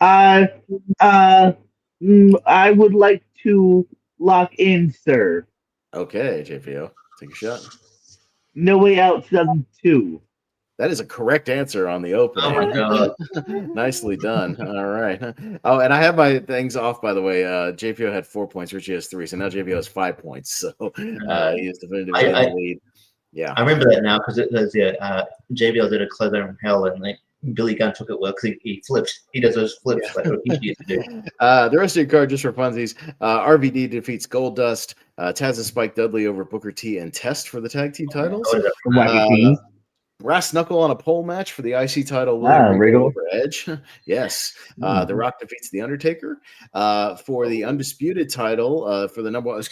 S1: I would like to lock in, sir.
S2: Okay, JPO, take a shot.
S1: No Way Out 2002.
S2: That is a correct answer on the opening.
S3: Oh my god.
S2: Nicely done. All right. Oh, and I have my things off, by the way. JPO had 4 points. Richie has 3. So now JPO has 5 points. So he is definitively in the lead. Yeah.
S3: I remember that now because JBL did a Cleather from Hell and like Billy Gunn took it well because he flipped. He does those flips like he used to do.
S2: The rest of your card, just for funsies, RVD defeats Goldust. Taz and Spike Dudley over Booker T and Test for the tag team titles. Brass Knuckle on a pole match for the IC title.
S1: Regal
S2: over Edge. Yes. The Rock defeats The Undertaker. For the undisputed title, for the number 1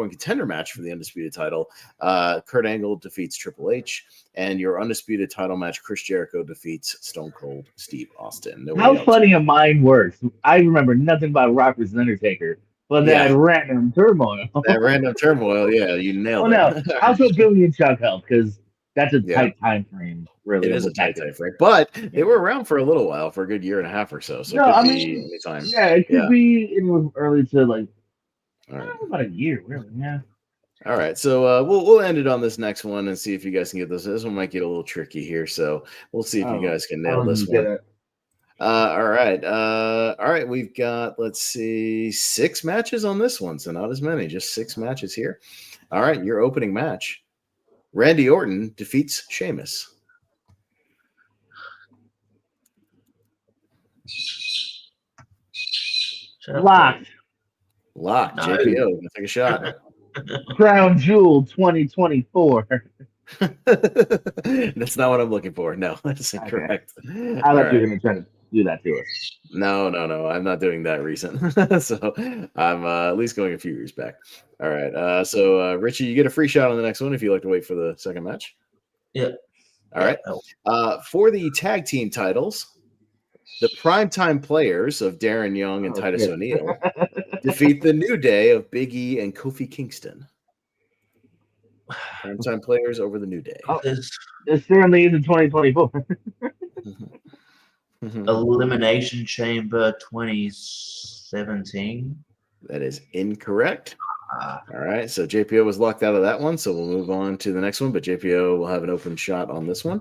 S2: contender match for the undisputed title, Kurt Angle defeats Triple H. And your undisputed title match, Chris Jericho defeats Stone Cold Steve Austin.
S1: How funny a mind works. I remember nothing about Rock versus Undertaker, but that random turmoil.
S2: Yeah, you nailed it.
S1: No, also Billy and Chuck help because that's a tight time frame. Really,
S2: it is a tight time frame, but they were around for a little while, for a good year and a half or so. So anytime.
S1: Yeah, it could be early to like about a year, really. Yeah.
S2: All right, so we'll end it on this next one and see if you guys can get this. This one might get a little tricky here, so we'll see if you guys can nail this one. All right. We've got 6 matches on this one, so not as many, just 6 matches here. All right, your opening match. Randy Orton defeats Sheamus.
S1: Locked.
S2: Locked.
S3: No.
S2: JPO, gonna take a shot.
S1: Crown Jewel 2024.
S2: That's not what I'm looking for. No, that's incorrect.
S1: I
S2: All
S1: thought you
S2: right.
S1: were going to try to do that to us.
S2: No. I'm not doing that recent. So I'm at least going a few years back. All right. So Richie, you get a free shot on the next one if you'd like to wait for the second match.
S3: Yeah.
S2: All right. For the tag team titles, the primetime players of Darren Young and Titus O'Neil defeat the New Day of Big E and Kofi Kingston. Primetime players over the New Day.
S1: It certainly is in 2024.
S3: Elimination Chamber 2017.
S2: That is incorrect. All right, so JPO was locked out of that one, so we'll move on to the next one, but JPO will have an open shot on this one.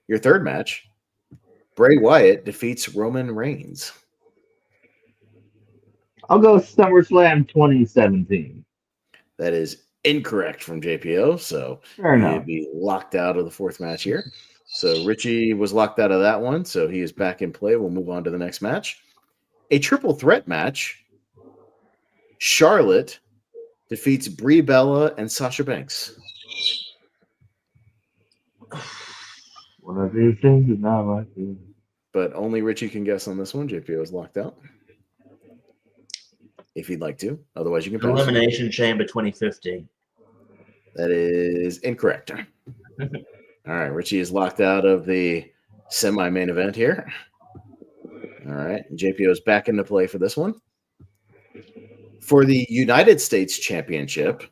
S2: Your third match, Bray Wyatt defeats Roman Reigns.
S1: I'll go SummerSlam 2017.
S2: That is incorrect from JPO, so he'd be locked out of the fourth match here. So Richie was locked out of that one, so he is back in play. We'll move on to the next match. A triple threat match. Charlotte defeats Brie Bella and Sasha Banks.
S1: One of these things is not like this.
S2: But only Richie can guess on this one. JPO is locked out. If you'd like to. Otherwise, you can pass.
S3: Elimination Chamber 2015.
S2: That is incorrect. All right. Richie is locked out of the semi-main event here. All right. JPO is back into play for this one. For the United States Championship,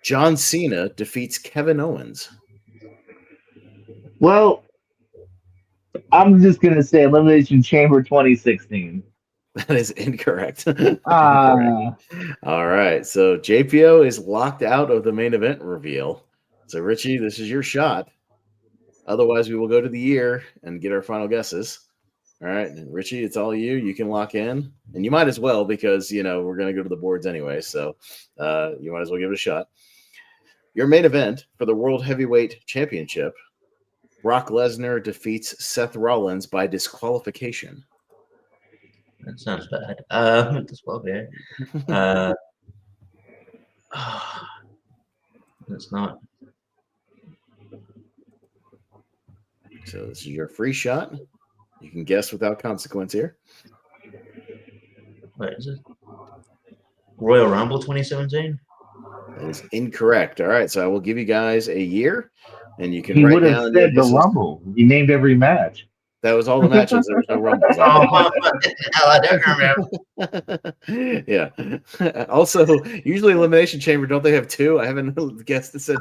S2: John Cena defeats Kevin Owens.
S1: Well, I'm just going to say Elimination Chamber 2016.
S2: That is incorrect. All right. So JPO is locked out of the main event reveal. So, Richie, this is your shot. Otherwise, we will go to the year and get our final guesses. All right. And Richie, it's all you. You can lock in. And you might as well because, you know, we're going to go to the boards anyway. So you might as well give it a shot. Your main event for the World Heavyweight Championship, Brock Lesnar defeats Seth Rollins by disqualification.
S3: That sounds bad. Disqualification. That's not.
S2: So this is your free shot. You can guess without consequence here.
S3: Wait, is it Royal Rumble 2017?
S2: That is incorrect. All right, so I will give you guys a year, and you can
S1: He
S2: write
S1: would have
S2: down
S1: said the Rumble. He named every match.
S2: That was all the matches. There was no Rumbles.
S3: Hell, I don't remember.
S2: Yeah. Also, usually Elimination Chamber, don't they have two? I haven't guessed that said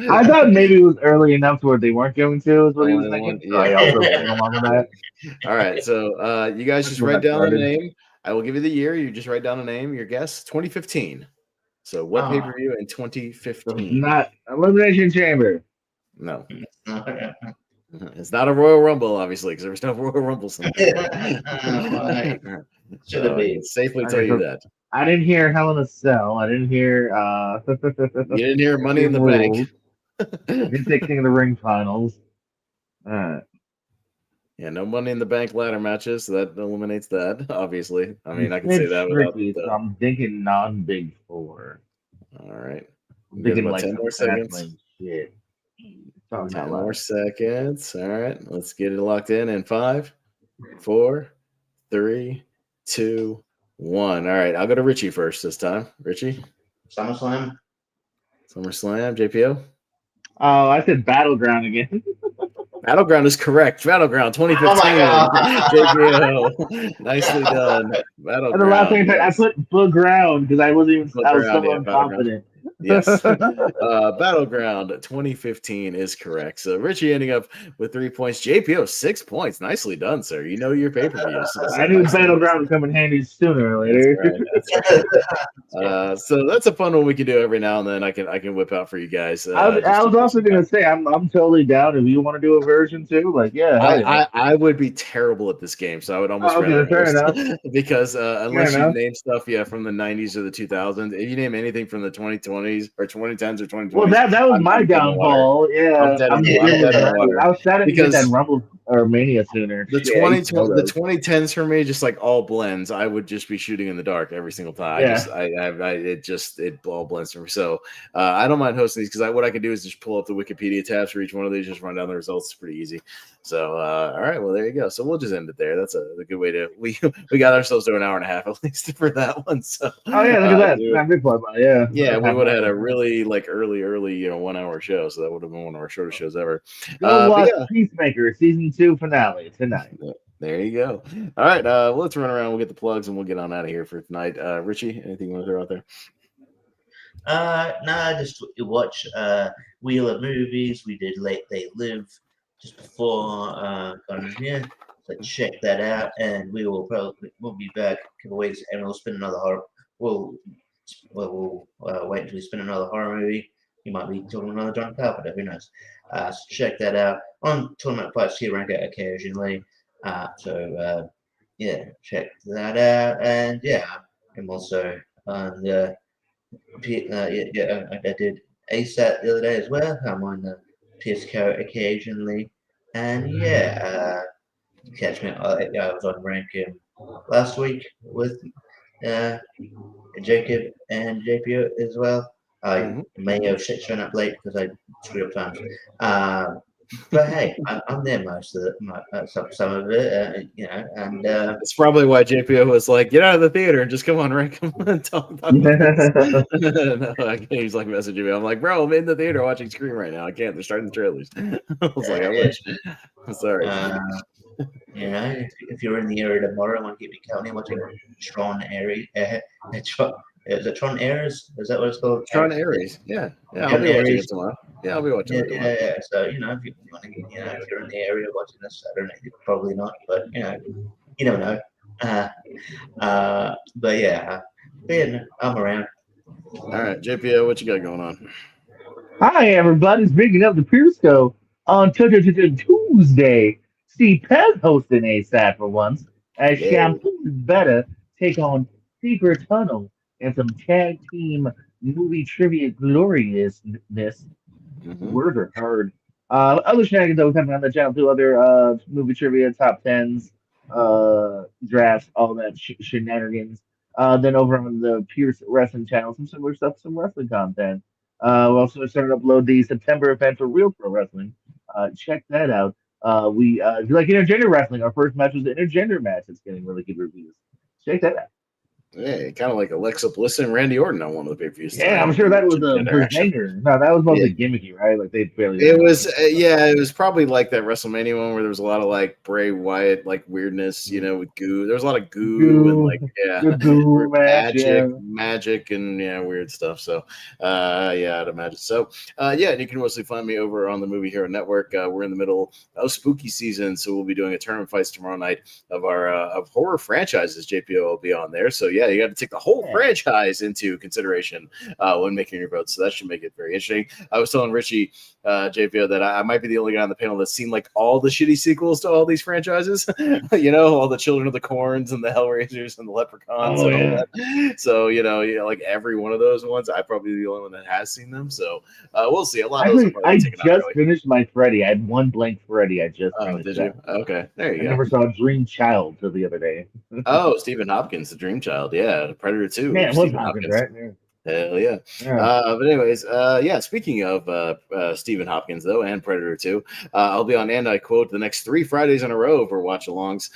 S1: I thought maybe it was early enough to where they weren't going to, is what he was thinking.
S2: Yeah. All right, so you guys just write down the name. I will give you the year. You just write down a name, your guess, 2015. So what pay-per-view in 2015?
S1: Not Elimination Chamber.
S2: No. It's not a Royal Rumble, obviously, because there was no Royal Rumble.
S3: Should have been.
S2: Safely tell you that.
S1: I didn't hear Hell in a Cell. I didn't hear.
S2: You didn't hear Money in the Bank.
S1: Didn't take King of the Ring finals.
S2: Yeah, no Money in the Bank ladder matches, so that eliminates that. Obviously, I mean, I can say that without.
S1: So I'm thinking non-Big Four.
S2: All right,
S1: I'm thinking like
S2: 10 more seconds.
S1: Shit.
S2: 10 more seconds. All right, let's get it locked in 5, 4, 3, 2, 1. All right, I'll go to Richie first this time. Richie?
S3: SummerSlam,
S2: JPO?
S1: Oh, I said Battleground again.
S2: Battleground is correct. Battleground 2015. JPO. Nicely done. Battleground.
S1: And the last thing I put Ground because I wasn't even. I was so unconfident.
S2: Yes. Battleground 2015 is correct. So Richie ending up with 3 points. JPO 6 points. Nicely done, sir. You know your pay-per-views.
S1: I knew Battleground would come in handy sooner or later.
S2: That's right. So that's a fun one we can do every now and then. I can whip out for you guys.
S1: I was also gonna say I'm totally down if you want to do a version too. Like
S2: I would be terrible at this game, so I would almost rather
S1: fair enough.
S2: because unless you name stuff from the 90s or the 2000s, if you name anything from the 2020s 2020s or 2010s or 2020s.
S1: Well, that was
S2: I'm
S1: my
S2: dead in the water.
S1: downfall.
S2: I'm
S1: Yeah,
S2: dead in
S1: I'm
S2: the
S1: good with that.
S2: water.
S1: I was sad I didn't get that
S2: Because
S1: Rumble or Mania sooner.
S2: the
S1: Shit, I used to know
S2: the
S1: those.
S2: 2010s for me just like all blends. I would just be shooting in the dark every single time.
S1: Yeah.
S2: It all blends for me. So I don't mind hosting these because what I can do is just pull up the Wikipedia tabs for each one of these, just run down the results. It's pretty easy. So all right, well there you go. So we'll just end it there. That's a good way to we got ourselves to an hour and a half at least for that one. So
S1: Oh yeah, look at that. Not big part, yeah.
S2: Yeah, we would have had a really like early 1 hour show, so that would have been one of our shortest shows ever.
S1: Go watch Peacemaker season 2 finale tonight.
S2: There you go. All right, let's run around. We'll get the plugs and we'll get on out of here for tonight. Richie, anything you want to throw out there?
S3: No, just watch Wheel of Movies. We did Late They Live just before going here. So check that out, and we'll be back a couple of weeks, and we'll spin another horror. We'll wait until we spin another horror movie. You might be talking another John Carpenter. Who knows? So check that out on Tournament Fights here, rank it occasionally. Yeah, check that out, and yeah, I'm also on the. I did ASAT the other day as well. I'm on the PSCO occasionally, and yeah, catch me. I was on ranking last week with Jacob and JPO as well. I may have shown up late because I screwed up times. But hey, I'm there most of some of it, and
S2: it's probably why JPO was like, "Get out of the theater and just come on, Rick, come on, talk." No, he's like messaging me. I'm like, "Bro, I'm in the theater watching Scream right now. I can't. They're starting the trailers." I was like, "I wish." I'm sorry.
S3: If you're in the area tomorrow, I want to keep you company watching Tron Ares. Is it Tron Ares? Is that what it's called?
S2: Tron Ares. Yeah. I'll be watching it tomorrow. Yeah, I'll be watching it tomorrow.
S3: Yeah. So if you want to, if you're in the area watching this Saturday, probably not, but you never know. But yeah, I'm around.
S2: All right, JPO, what you got going on?
S1: Hi everybody, speaking of the Pearsco on Tuesday, Steve Pez hosting ASAP for once as Shampoo is better take on Secret Tunnel and some tag team movie trivia gloriousness. Words are hard. Other shenanigans that was coming on the channel, two other movie trivia top tens, drafts, all that shenanigans. Then over on the Pierce Wrestling channel, some similar stuff, some wrestling content. We also started to upload the September event for Real Pro Wrestling. Check that out. If you like intergender wrestling, our first match was the intergender match. It's getting really good reviews. Check that out.
S2: Yeah, kind of like Alexa Bliss and Randy Orton on one of the pay-per-views.
S1: Yeah, I'm sure that was a banger. No, that was mostly gimmicky, right? Like they barely.
S2: It was, it was probably like that WrestleMania one where there was a lot of like Bray Wyatt like weirdness, with goo. There was a lot of goo and like
S1: goo
S2: magic and weird stuff. So I'd imagine. So and you can mostly find me over on the Movie Hero Network. We're in the middle of spooky season, so we'll be doing a tournament fights tomorrow night of our of horror franchises. JPO will be on there. So you got to take the whole franchise into consideration when making your votes. So that should make it very interesting. I was telling Richie, JPO, that I might be the only guy on the panel that's seen like all the shitty sequels to all these franchises. All the Children of the Corns and the Hellraisers and the Leprechauns and all that. So like every one of those ones, I'm probably the only one that has seen them. So we'll see. A lot of those.
S1: I just finished my Freddy. I had one blank Freddy. I just finished.
S2: Did you? Okay, there you go.
S1: I never saw Dream Child till the other day.
S2: Stephen Hopkins, the Dream Child. Yeah, Predator 2.
S1: Man, it was Hopkins, right? Yeah.
S2: Hell yeah. But anyways, speaking of Stephen Hopkins, though, and Predator 2, I'll be on And I Quote the next 3 Fridays in a row for watch-alongs.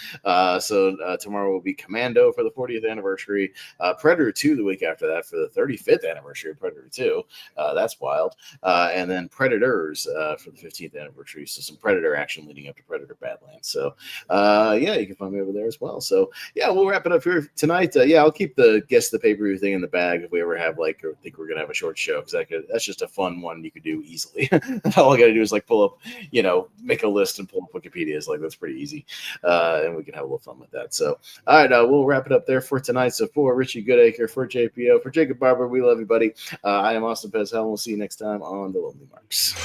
S2: So tomorrow will be Commando for the 40th anniversary, Predator 2 the week after that for the 35th anniversary of Predator 2. That's wild. And then Predators for the 15th anniversary. So some Predator action leading up to Predator Badlands. So, you can find me over there as well. So, we'll wrap it up here tonight. I'll keep the Guess the Pay-Per-View thing in the bag if we ever have or think we're gonna have a short show, because that's just a fun one you could do easily. All I gotta do is like pull up, make a list and pull up Wikipedia. Is like that's pretty easy, and we can have a little fun with that. So, all right, we'll wrap it up there for tonight. So for Richie Goodacre, for JPO, for Jacob Barber, we love you, buddy. I am Austin Pez Howell. We'll see you next time on the Lonely Marks.